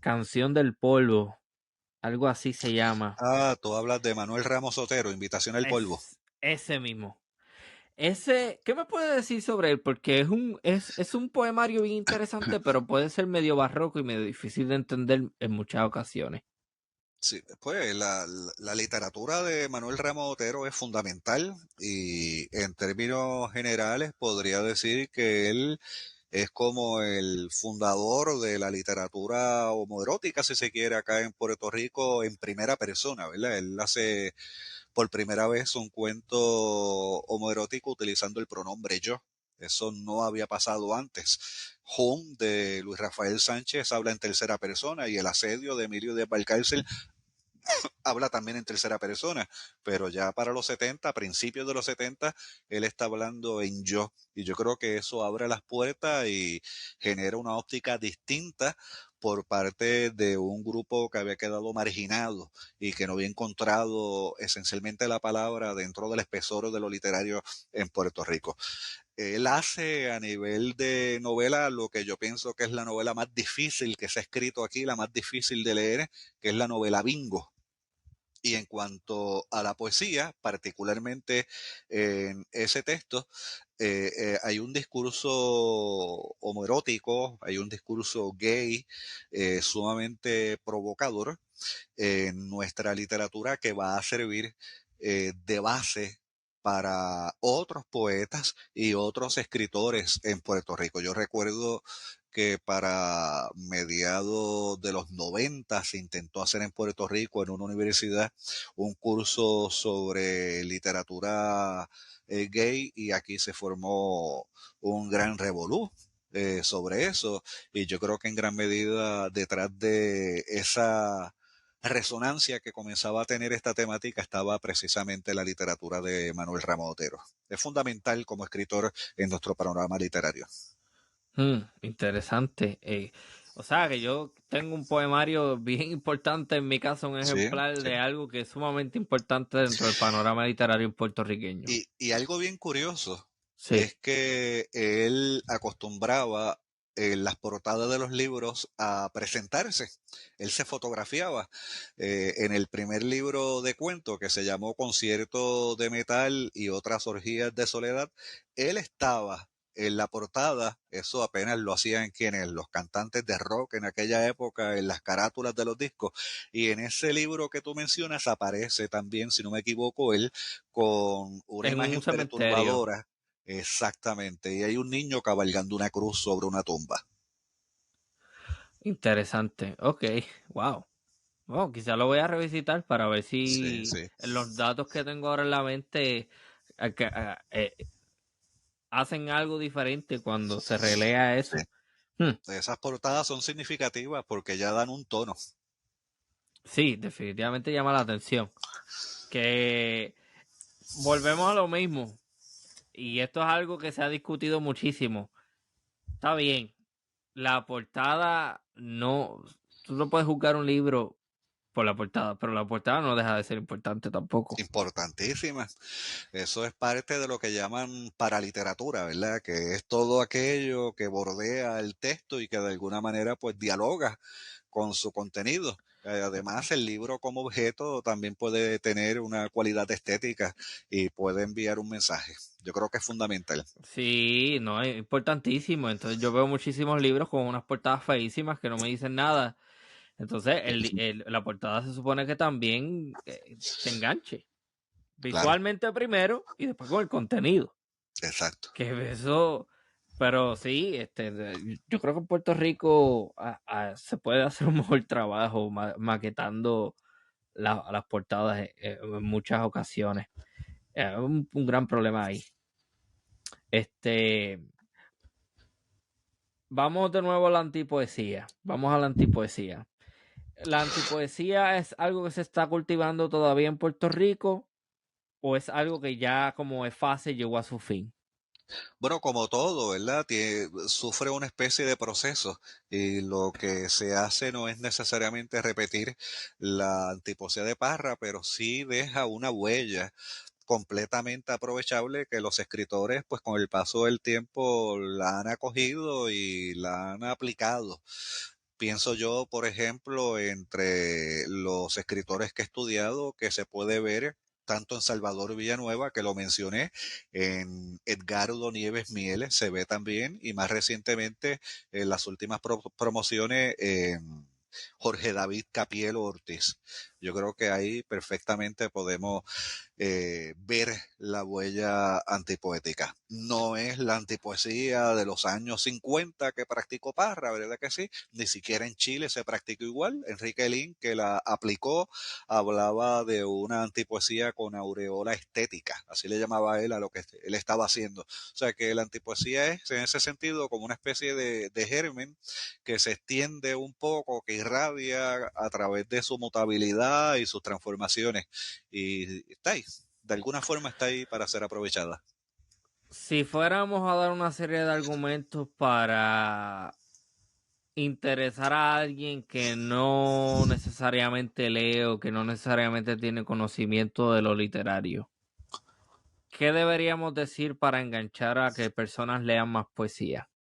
Canción del Polvo, algo así se llama.
Ah, tú hablas de Manuel Ramos Otero, Invitación al Polvo.
Es ese mismo. Ese, ¿qué me puede decir sobre él? Porque es un poemario bien interesante, pero puede ser medio barroco y medio difícil de entender en muchas ocasiones.
Sí, pues la literatura de Manuel Ramos Otero es fundamental y en términos generales podría decir que él es como el fundador de la literatura homoerótica, si se quiere, acá en Puerto Rico en primera persona, ¿verdad? Él hace por primera vez un cuento homoerótico utilizando el pronombre yo. Eso no había pasado antes. Home de Luis Rafael Sánchez habla en tercera persona y el asedio de Emilio de Valcárcel habla también en tercera persona, pero ya para los 70, a principios de los 70, él está hablando en yo. Y yo creo que eso abre las puertas y genera una óptica distinta por parte de un grupo que había quedado marginado y que no había encontrado esencialmente la palabra dentro del espesor de lo literario en Puerto Rico. Él hace a nivel de novela lo que yo pienso que es la novela más difícil que se ha escrito aquí, la más difícil de leer, que es la novela Bingo. Y en cuanto a la poesía, particularmente en ese texto, hay un discurso homoerótico, hay un discurso gay sumamente provocador en nuestra literatura que va a servir de base para otros poetas y otros escritores en Puerto Rico. Yo recuerdo que para mediados de los 90 se intentó hacer en Puerto Rico, en una universidad, un curso sobre literatura gay y aquí se formó un gran revolú sobre eso y yo creo que en gran medida detrás de esa resonancia que comenzaba a tener esta temática estaba precisamente la literatura de Manuel Ramos Otero. Es fundamental como escritor en nuestro panorama literario.
Interesante. O sea, que yo tengo un poemario bien importante, en mi caso, un
Sí,
ejemplar
sí.
de algo que es sumamente importante dentro del panorama literario puertorriqueño.
Y algo bien curioso
Sí,
es que él acostumbraba en las portadas de los libros a presentarse. Él se fotografiaba. En el primer libro de cuento que se llamó Concierto de Metal y otras orgías de soledad, él estaba en la portada, eso apenas lo hacían quienes, los cantantes de rock en aquella época, en las carátulas de los discos, y en ese libro que tú mencionas aparece también, si no me equivoco, él con una
en un
imagen
cementerio.
perturbadora, exactamente, y hay un niño cabalgando una cruz sobre una tumba.
Interesante. Ok, wow. Bueno, quizá lo voy a revisitar para ver
Sí,
si
sí,
los datos que tengo ahora en la mente hacen algo diferente cuando se relea
sí.
eso. Hmm,
Esas portadas son significativas porque ya dan un tono.
sí, definitivamente llama la atención. Que volvemos a lo mismo. Y esto es algo que se ha discutido muchísimo. Está bien, la portada no, tú no puedes juzgar un libro por la portada, pero la portada no deja de ser importante tampoco.
Importantísimas. Eso es parte de lo que llaman paraliteratura, ¿verdad? Que es todo aquello que bordea el texto y que de alguna manera pues dialoga con su contenido. Además, el libro como objeto también puede tener una cualidad estética y puede enviar un mensaje. Yo creo que es fundamental.
Sí, no, es importantísimo. Entonces yo veo muchísimos libros con unas portadas feísimas que no me dicen nada. Entonces la portada se supone que también te enganche.
Claro,
Visualmente primero y después con el contenido.
exacto.
Que eso, pero sí, yo creo que en Puerto Rico se puede hacer un mejor trabajo maquetando las portadas en muchas ocasiones. Un gran problema ahí. Este, vamos de nuevo a la antipoesía. Vamos a la antipoesía. ¿La antipoesía es algo que se está cultivando todavía en Puerto Rico o es algo que ya como es fase llegó a su fin?
Bueno, como todo, ¿verdad? Sufre una especie de proceso y lo que se hace no es necesariamente repetir la antipoesía de Parra, pero sí deja una huella completamente aprovechable que los escritores, pues con el paso del tiempo, la han acogido y la han aplicado. Pienso yo, por ejemplo, entre los escritores que he estudiado, que se puede ver tanto en Salvador Villanueva, que lo mencioné, en Edgardo Nieves Mieles, se ve también, y más recientemente en las últimas promociones, Jorge David Capielo Ortiz. Yo creo que ahí perfectamente podemos ver la huella antipoética. No es la antipoesía de los años 50 que practicó Parra, ¿verdad que sí? Ni siquiera en Chile se practicó igual. Enrique Lin, que la aplicó, hablaba de una antipoesía con aureola estética, así le llamaba él a lo que él estaba haciendo. O sea que la antipoesía es, en ese sentido, como una especie de germen que se extiende un poco, que irradia a través de su mutabilidad y sus transformaciones. Y está ahí, de alguna forma está ahí para ser aprovechada.
Si fuéramos a dar una serie de argumentos para interesar a alguien que no necesariamente lee o que no necesariamente tiene conocimiento de lo literario, ¿qué deberíamos decir para enganchar a que personas lean más poesía?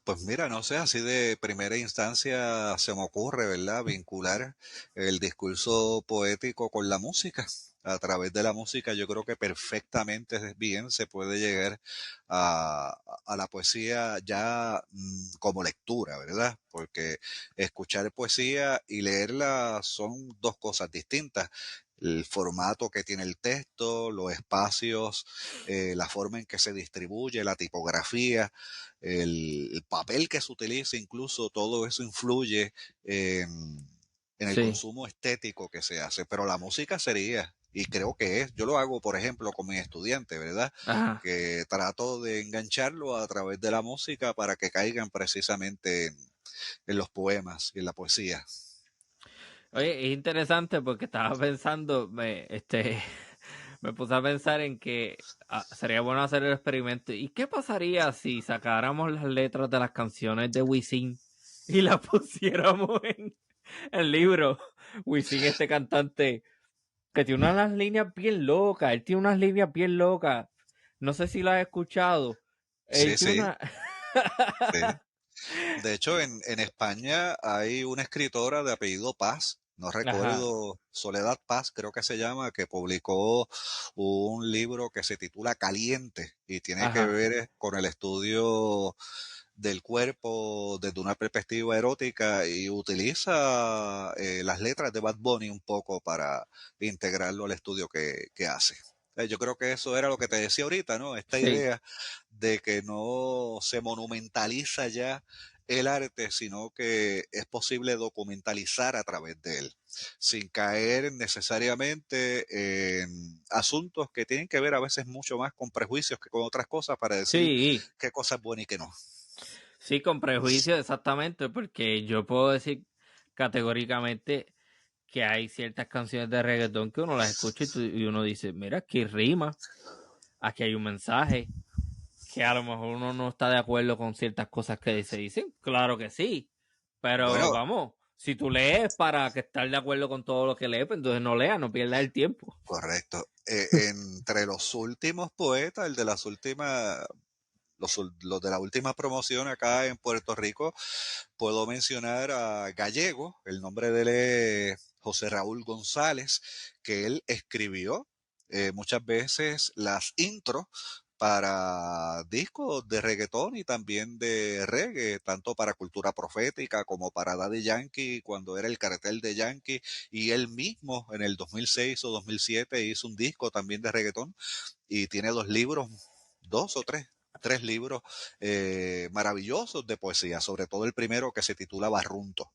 Pues mira, no sé, así de primera instancia se me ocurre, ¿verdad? Vincular el discurso poético con la música. A través de la música yo creo que perfectamente bien se puede llegar a la poesía ya como lectura, ¿verdad? Porque escuchar poesía y leerla son dos cosas distintas. El formato que tiene el texto, los espacios, la forma en que se distribuye, la tipografía, el papel que se utiliza, incluso todo eso influye en el
Sí.
consumo estético que se hace, pero la música sería, y creo que es, yo lo hago, por ejemplo, con mis estudiantes, ¿verdad?
Ajá.
Que trato de engancharlo a través de la música para que caigan precisamente en los poemas y en la poesía.
Oye, es interesante porque estaba pensando, me puse a pensar en que sería bueno hacer el experimento. ¿Y qué pasaría si sacáramos las letras de las canciones de Wisin y la pusiéramos en el libro. Wisin, este cantante que tiene unas líneas bien locas, él tiene unas líneas bien locas. No sé si lo has escuchado. Él
Sí,
tiene
sí,
una...
sí. De hecho, en España hay una escritora de apellido Paz, no
Ajá,
recuerdo, Soledad Paz creo que se llama, que publicó un libro que se titula Caliente y tiene que
ajá.
ver con el estudio del cuerpo desde una perspectiva erótica y utiliza las letras de Bad Bunny un poco para integrarlo al estudio que hace. Yo creo que eso era lo que te decía ahorita, ¿no? Esta
Sí,
idea de que no se monumentaliza ya el arte, sino que es posible documentalizar a través de él, sin caer necesariamente en asuntos que tienen que ver a veces mucho más con prejuicios que con otras cosas para decir
sí,
qué cosa es buena y qué no.
sí, con prejuicio, exactamente, porque yo puedo decir categóricamente que hay ciertas canciones de reggaetón que uno las escucha y uno dice, mira, aquí rima, aquí hay un mensaje, que a lo mejor uno no está de acuerdo con ciertas cosas que se dicen, claro que sí, pero
Bueno,
vamos, si tú lees para que estar de acuerdo con todo lo que lees, pues entonces no leas, no pierdas el tiempo.
correcto. Entre los últimos poetas, el de las últimas, los de la última promoción acá en Puerto Rico, puedo mencionar a Gallego, el nombre de él es José Raúl González, que él escribió muchas veces las intros para discos de reggaetón y también de reggae, tanto para Cultura Profética como para Daddy Yankee, cuando era el cartel de Yankee, y él mismo en el 2006 o 2007 hizo un disco también de reggaetón y tiene dos libros, dos o tres libros maravillosos de poesía, sobre todo el primero que se titula Barrunto.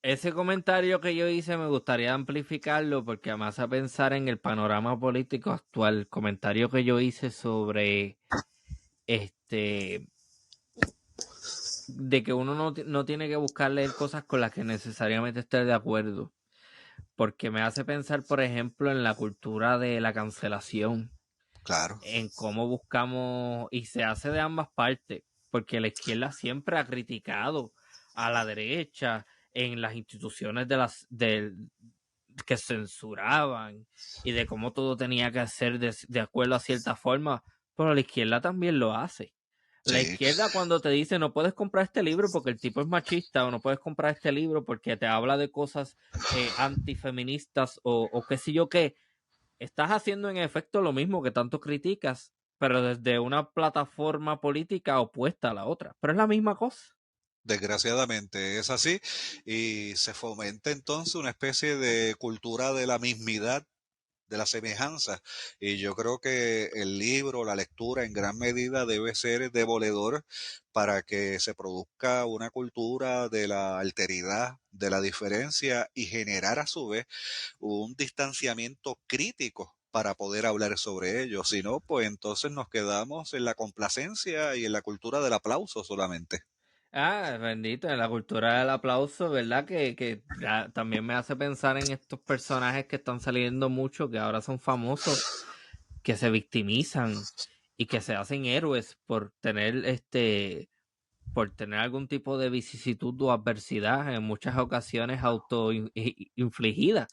Ese comentario que yo hice me gustaría amplificarlo porque además a pensar en el panorama político actual, el comentario que yo hice sobre este de que uno no tiene que buscar leer cosas con las que necesariamente esté de acuerdo, porque me hace pensar, por ejemplo, en la cultura de la cancelación,
Claro,
en cómo buscamos, y se hace de ambas partes, porque la izquierda siempre ha criticado a la derecha en las instituciones que censuraban y de cómo todo tenía que ser de acuerdo a cierta forma, pero la izquierda también lo hace. La
sí,
izquierda cuando te dice no puedes comprar este libro porque el tipo es machista o no puedes comprar este libro porque te habla de cosas antifeministas o qué sé yo qué, estás haciendo en efecto lo mismo que tanto criticas, pero desde una plataforma política opuesta a la otra. Pero es la misma cosa.
desgraciadamente es así y se fomenta entonces una especie de cultura de la mismidad, de la semejanza. Y yo creo que el libro, la lectura en gran medida debe ser demoledor para que se produzca una cultura de la alteridad, de la diferencia y generar a su vez un distanciamiento crítico para poder hablar sobre ello. Si no, pues entonces nos quedamos en la complacencia y en la cultura del aplauso solamente.
Ah, bendito, en la cultura del aplauso, ¿verdad? Que también me hace pensar en estos personajes que están saliendo mucho, que ahora son famosos, que se victimizan y que se hacen héroes por tener por tener algún tipo de vicisitud o adversidad, en muchas ocasiones autoinfligida,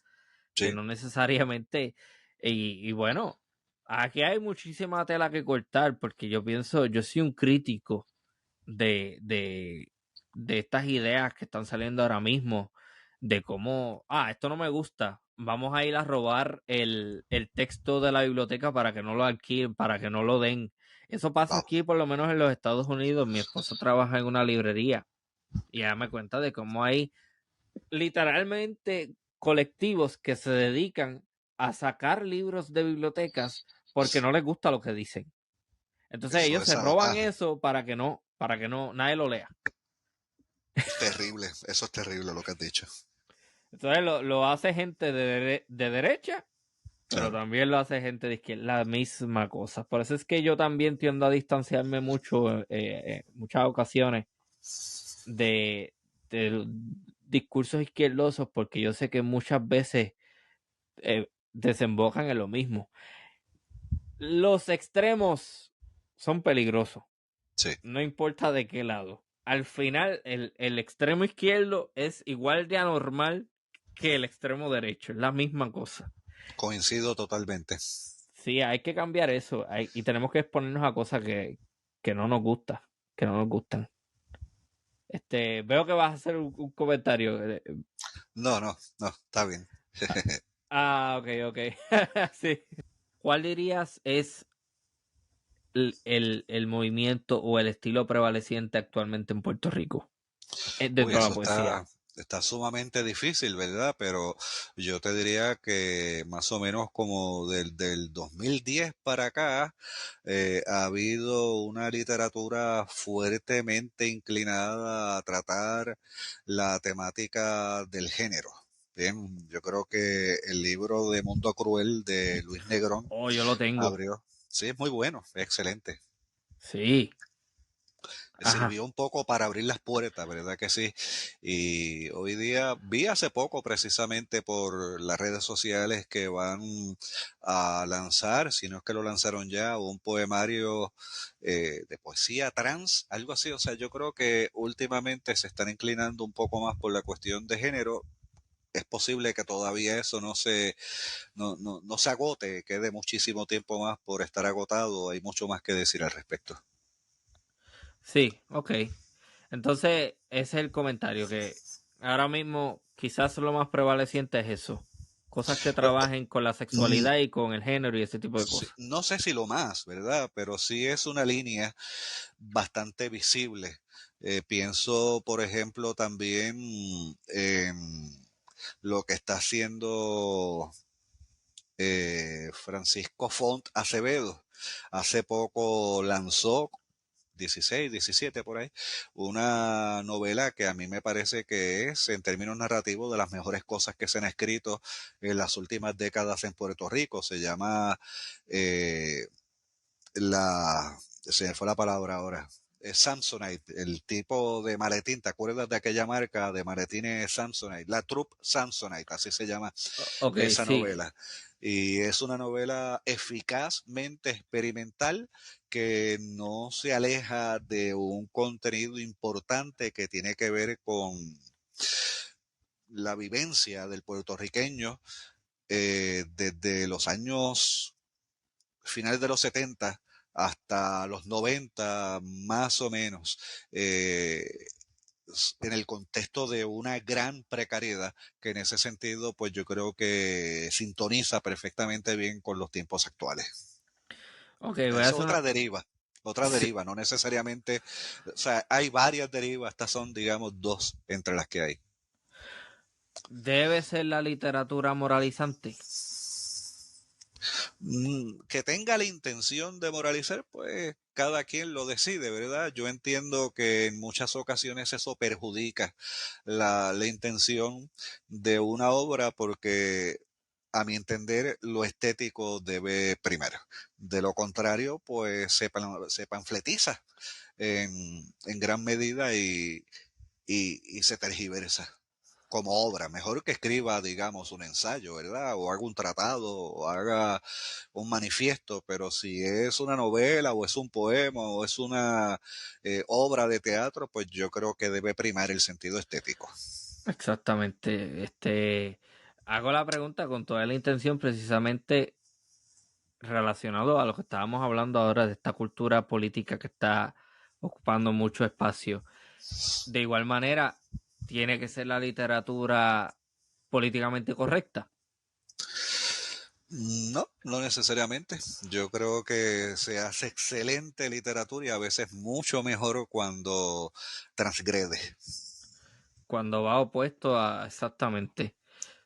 que
Sí,
no necesariamente, y bueno, aquí hay muchísima tela que cortar, porque yo pienso, yo soy un crítico de, de, de estas ideas que están saliendo ahora mismo, de cómo, esto no me gusta, vamos a ir a robar el texto de la biblioteca para que no lo alquilen, para que no lo den. Eso pasa
vamos.
aquí, por lo menos en los Estados Unidos. Mi esposa trabaja en una librería y ella me cuenta de cómo hay literalmente colectivos que se dedican a sacar libros de bibliotecas porque no les gusta lo que dicen. Entonces
Eso
ellos
es
se roban
sabotaje.
eso para que no, nadie lo lea.
Terrible, eso es terrible lo que has dicho.
Entonces lo hace gente de derecha, pero
Claro.
también lo hace gente de izquierda, la misma cosa. Por eso es que yo también tiendo a distanciarme mucho, en muchas ocasiones, de, de discursos izquierdosos, porque yo sé que muchas veces desembocan en lo mismo. Los extremos son peligrosos,
Sí,
no importa de qué lado. al final el extremo izquierdo es igual de anormal que el extremo derecho, es la misma cosa.
Coincido totalmente.
Sí, hay que cambiar eso y tenemos que exponernos a cosas que no nos gustan, que no nos gustan. Veo que vas a hacer un comentario.
No, no, no, está bien.
Ok, ok. Sí. ¿Cuál dirías es el movimiento o el estilo prevaleciente actualmente en Puerto Rico?
Uy,
Dentro de la
eso
poesía.
está sumamente difícil, ¿verdad? Pero yo te diría que más o menos como del 2010 para acá, ha habido una literatura fuertemente inclinada a tratar la temática del género. Bien, yo creo que el libro de Mundo Cruel de Luis Negrón
Oh, yo lo tengo.
abrió. Sí, es muy bueno, es excelente.
Sí. Ajá.
Sirvió un poco para abrir las puertas, ¿verdad que sí? Y hoy día vi hace poco precisamente por las redes sociales que van a lanzar, si no es que lo lanzaron ya, un poemario de poesía trans, algo así. O sea, yo creo que últimamente se están inclinando un poco más por la cuestión de género. Es posible que todavía eso no se agote, quede muchísimo tiempo más por estar agotado. Hay mucho más que decir al respecto.
Sí, ok. Entonces, ese es el comentario, que ahora mismo quizás lo más prevaleciente es eso. Cosas que
Bueno,
trabajen con la sexualidad y con el género y ese tipo de
sí,
cosas.
no sé si lo más, ¿verdad? Pero sí es una línea bastante visible. Pienso, por ejemplo, también en lo que está haciendo Francisco Font Acevedo. Hace poco lanzó 16, 17 por ahí, una novela que a mí me parece que es, en términos narrativos, de las mejores cosas que se han escrito en las últimas décadas en Puerto Rico. Se llama eh, se me fue la palabra ahora. Es Samsonite, el tipo de maletín, ¿te acuerdas de aquella marca de maletines Samsonite? La Troupe Samsonite, así se llama
Ok,
esa
sí.
novela. Y es una novela eficazmente experimental que no se aleja de un contenido importante que tiene que ver con la vivencia del puertorriqueño desde los años finales de los 70 hasta los 90 más o menos, eh, en el contexto de una gran precariedad que en ese sentido pues yo creo que sintoniza perfectamente bien con los tiempos actuales.
Ok, voy a
Esa es
hacer una...
otra
Sí,
deriva, no necesariamente, o sea, hay varias derivas, estas son digamos dos entre las que hay.
debe ser la literatura moralizante.
Que tenga la intención de moralizar, pues cada quien lo decide, ¿verdad? Yo entiendo que en muchas ocasiones eso perjudica la intención de una obra porque a mi entender lo estético debe primero. De lo contrario, pues se panfletiza en gran medida y se tergiversa como obra. Mejor que escriba, digamos, un ensayo, ¿verdad? O haga un tratado, o haga un manifiesto, pero si es una novela, o es un poema, o es una obra de teatro, pues yo creo que debe primar el sentido estético.
Exactamente. Hago la pregunta con toda la intención precisamente relacionado a lo que estábamos hablando ahora de esta cultura política que está ocupando mucho espacio. De igual manera, tiene que ser la literatura políticamente correcta.
No, no necesariamente. Yo creo que se hace excelente literatura y a veces mucho mejor cuando transgrede.
Cuando va opuesto a exactamente.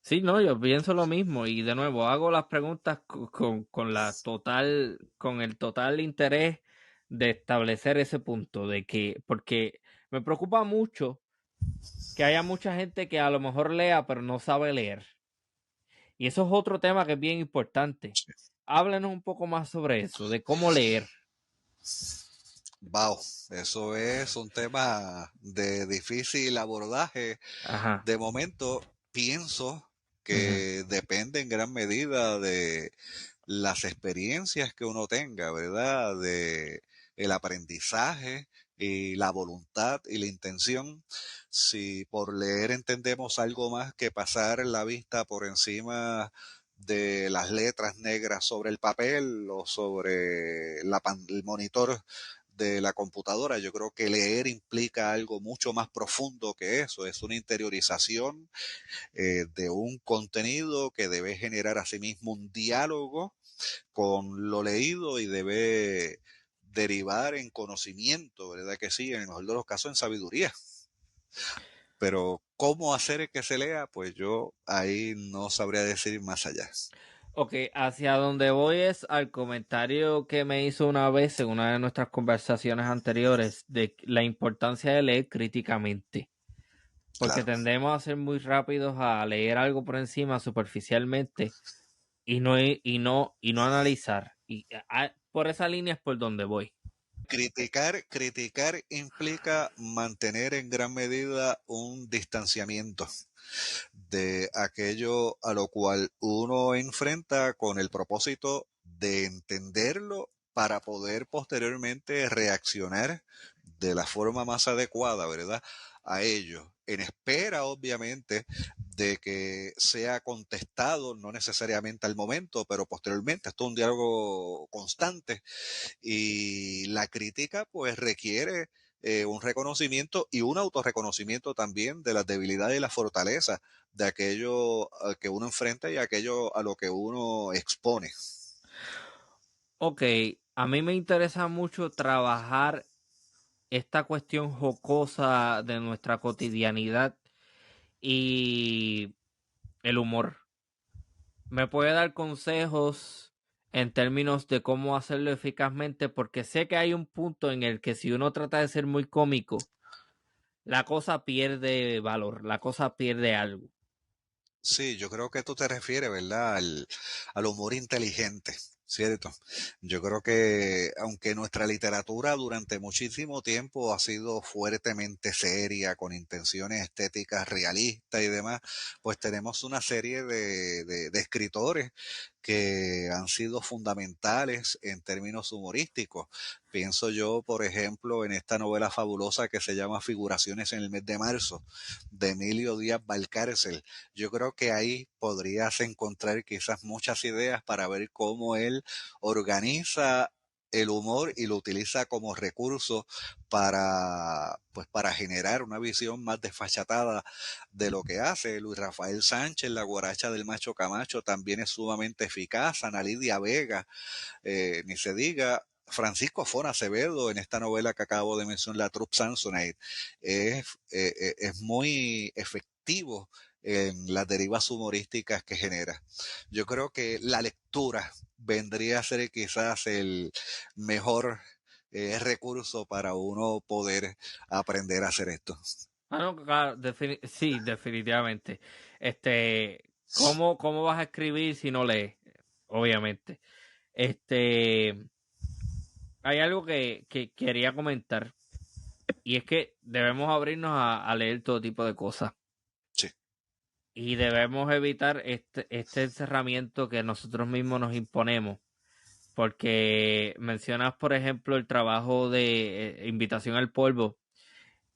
Sí, no, yo pienso lo mismo y de nuevo hago las preguntas con con el total interés de establecer ese punto de que, porque me preocupa mucho que haya mucha gente que a lo mejor lea pero no sabe leer. Y eso es otro tema que es bien importante. Háblanos un poco más sobre eso, de cómo leer.
Wow, eso es un tema de difícil abordaje.
Ajá.
De momento, pienso
Ujú.
que depende en gran medida de las experiencias que uno tenga, ¿verdad? De el aprendizaje y la voluntad y la intención. Si por leer entendemos algo más que pasar la vista por encima de las letras negras sobre el papel o sobre el monitor de la computadora, yo creo que leer implica algo mucho más profundo que eso, es una interiorización de un contenido que debe generar asimismo un diálogo con lo leído y debe derivar en conocimiento, ¿verdad que sí? En el mejor de los casos en sabiduría. Pero cómo hacer que se lea, pues yo ahí no sabría decir más allá.
Ok, hacia donde voy es al comentario que me hizo una vez en una de nuestras conversaciones anteriores de la importancia de leer críticamente, porque
Claro.
tendemos a ser muy rápidos a leer algo por encima superficialmente y no analizar. Y por esa línea es por donde voy.
Criticar implica mantener en gran medida un distanciamiento de aquello a lo cual uno enfrenta con el propósito de entenderlo para poder posteriormente reaccionar de la forma más adecuada, ¿verdad? A ello, en espera, obviamente, de que sea contestado, no necesariamente al momento, pero posteriormente. Esto es un diálogo constante y la crítica, pues, requiere un reconocimiento y un autorreconocimiento también de las debilidades y las fortalezas de aquello que uno enfrenta y aquello a lo que uno expone.
Ok, a mí me interesa mucho trabajar esta cuestión jocosa de nuestra cotidianidad y el humor. ¿Me puede dar consejos en términos de cómo hacerlo eficazmente? Porque sé que hay un punto en el que si uno trata de ser muy cómico, la cosa pierde valor, la cosa pierde algo.
Sí, yo creo que tú te refieres, ¿verdad? Al humor inteligente, ¿cierto? Yo creo que aunque nuestra literatura durante muchísimo tiempo ha sido fuertemente seria, con intenciones estéticas realistas y demás, pues tenemos una serie de escritores que han sido fundamentales en términos humorísticos. Pienso yo, por ejemplo, en esta novela fabulosa que se llama Figuraciones en el mes de marzo, de Emilio Díaz Valcárcel. Yo creo que ahí podrías encontrar quizás muchas ideas para ver cómo él organiza el humor y lo utiliza como recurso para, pues, para generar una visión más desfachatada de lo que hace. Luis Rafael Sánchez, La guaracha del macho Camacho, también es sumamente eficaz. Ana Lidia Vega, ni se diga. Francisco Fona Acevedo, en esta novela que acabo de mencionar, La Troupe Samsonite, es muy efectivo en las derivas humorísticas que genera. Yo creo que la lectura vendría a ser quizás el mejor recurso para uno poder aprender a hacer esto.
Ah, no, claro, sí, definitivamente. ¿Cómo vas a escribir si no lees? Obviamente. Este, Hay algo que quería comentar y es que debemos abrirnos a leer todo tipo de cosas
Sí,
y debemos evitar este encerramiento que nosotros mismos nos imponemos. Porque mencionas, por ejemplo, el trabajo de Invitación al Polvo.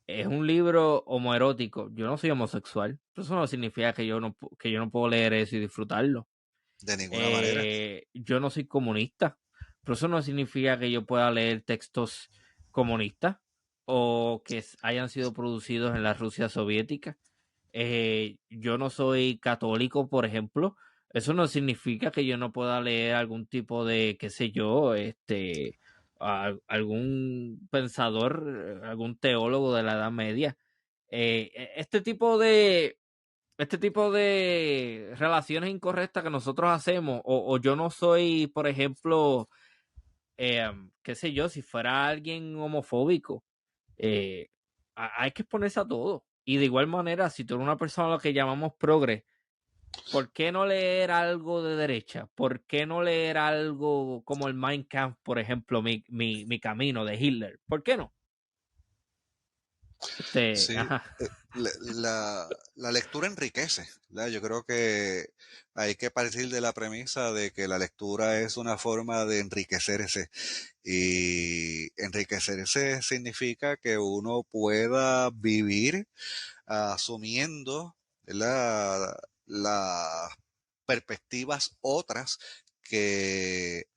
Es un libro homoerótico. Yo no soy homosexual, pero eso no significa que yo no puedo leer eso y disfrutarlo.
de ninguna manera.
Yo no soy comunista, pero eso no significa que yo pueda leer textos comunistas o que hayan sido producidos en la Rusia soviética. Yo no soy católico, por ejemplo. Eso no significa que yo no pueda leer algún tipo de, qué sé yo, algún pensador, algún teólogo de la Edad Media. Este tipo de relaciones incorrectas que nosotros hacemos, o yo no soy, por ejemplo, qué sé yo, si fuera alguien homofóbico, eh, hay que exponerse a todo. Y de igual manera, si tú eres una persona a la que llamamos progre, ¿por qué no leer algo de derecha? ¿Por qué no leer algo como el Mein Kampf, por ejemplo, mi camino de Hitler? ¿Por qué no?
Sí,
Ajá.
la lectura enriquece, ¿verdad? Yo creo que hay que partir de la premisa de que la lectura es una forma de enriquecerse y enriquecerse significa que uno pueda vivir asumiendo, ¿verdad? Las perspectivas otras que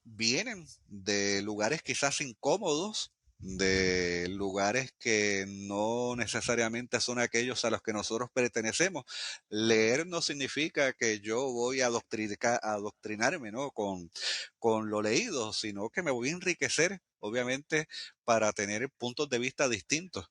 vienen de lugares quizás incómodos, de lugares que no necesariamente son aquellos a los que nosotros pertenecemos. Leer no significa que yo voy a adoctrinarme, ¿no? Con lo leído, sino que me voy a enriquecer, obviamente, para tener puntos de vista distintos,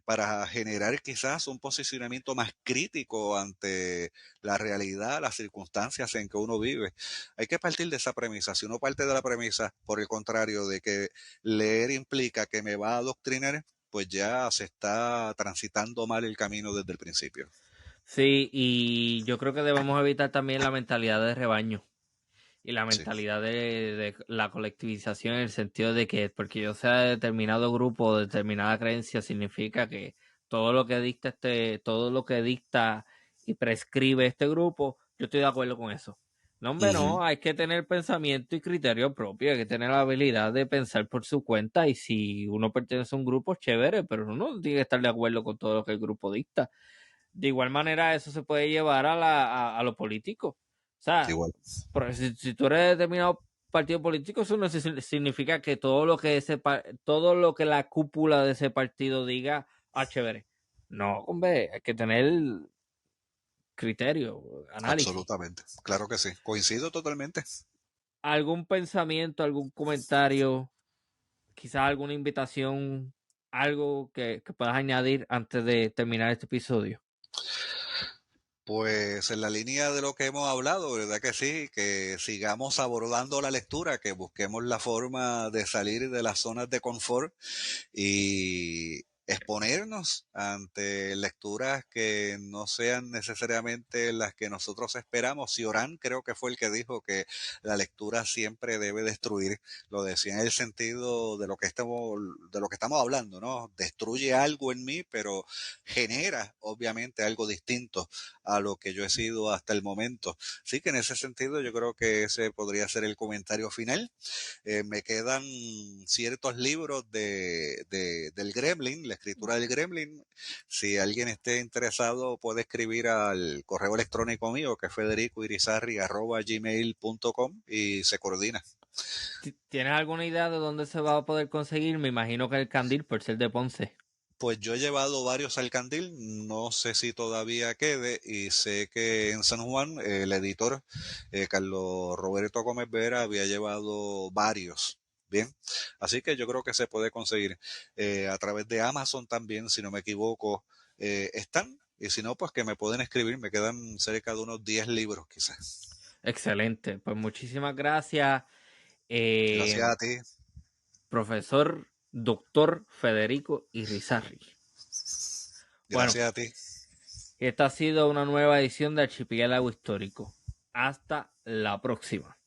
para generar quizás un posicionamiento más crítico ante la realidad, las circunstancias en que uno vive. Hay que partir de esa premisa. Si uno parte de la premisa, por el contrario, de que leer implica que me va a adoctrinar, pues ya se está transitando mal el camino desde el principio.
Sí, y yo creo que debemos evitar también la mentalidad de rebaño y la
Sí,
mentalidad de la colectivización en el sentido de que porque yo sea de determinado grupo o determinada creencia significa que todo lo que dicta y prescribe este grupo, yo estoy de acuerdo con eso. No, hombre,
ujú,
no, hay que tener pensamiento y criterio propio, hay que tener la habilidad de pensar por su cuenta y si uno pertenece a un grupo, chévere, pero uno no tiene que estar de acuerdo con todo lo que el grupo dicta. De igual manera, eso se puede llevar a lo político. O sea,
igual.
si tú eres de determinado partido político, eso no significa que todo lo que la cúpula de ese partido diga, chévere. No, hombre, hay que tener criterio, análisis.
Absolutamente. Claro que sí. Coincido totalmente.
¿Algún pensamiento, algún comentario, quizás alguna invitación, algo que puedas añadir antes de terminar este episodio?
Pues en la línea de lo que hemos hablado, ¿verdad que sí? Que sigamos abordando la lectura, que busquemos la forma de salir de las zonas de confort y exponernos ante lecturas que no sean necesariamente las que nosotros esperamos. Cioran creo que fue el que dijo que la lectura siempre debe destruir. Lo decía en el sentido de lo que estamos hablando, ¿no? Destruye algo en mí, pero genera obviamente algo distinto a lo que yo he sido hasta el momento. Sí que en ese sentido yo creo que ese podría ser el comentario final. Me quedan ciertos libros del Gremlin, la escritura del Gremlin. Si alguien esté interesado, puede escribir al correo electrónico mío, que es federicoirizarry@gmail.com y se coordina.
¿Tienes alguna idea de dónde se va a poder conseguir? Me imagino que el Candil, por ser de Ponce.
Pues yo he llevado varios al Candil, no sé si todavía quede, y sé que en San Juan el editor Carlos Roberto Gómez Vera había llevado varios. Bien, así que yo creo que se puede conseguir a través de Amazon también, si no me equivoco, están. Y si no, pues que me pueden escribir, me quedan cerca de unos 10 libros quizás.
Excelente. Pues muchísimas gracias, eh,
Gracias a ti,
profesor doctor Federico Irizarry. Bueno,
gracias a ti.
esta ha sido una nueva edición de Archipiélago Histórico. Hasta la próxima.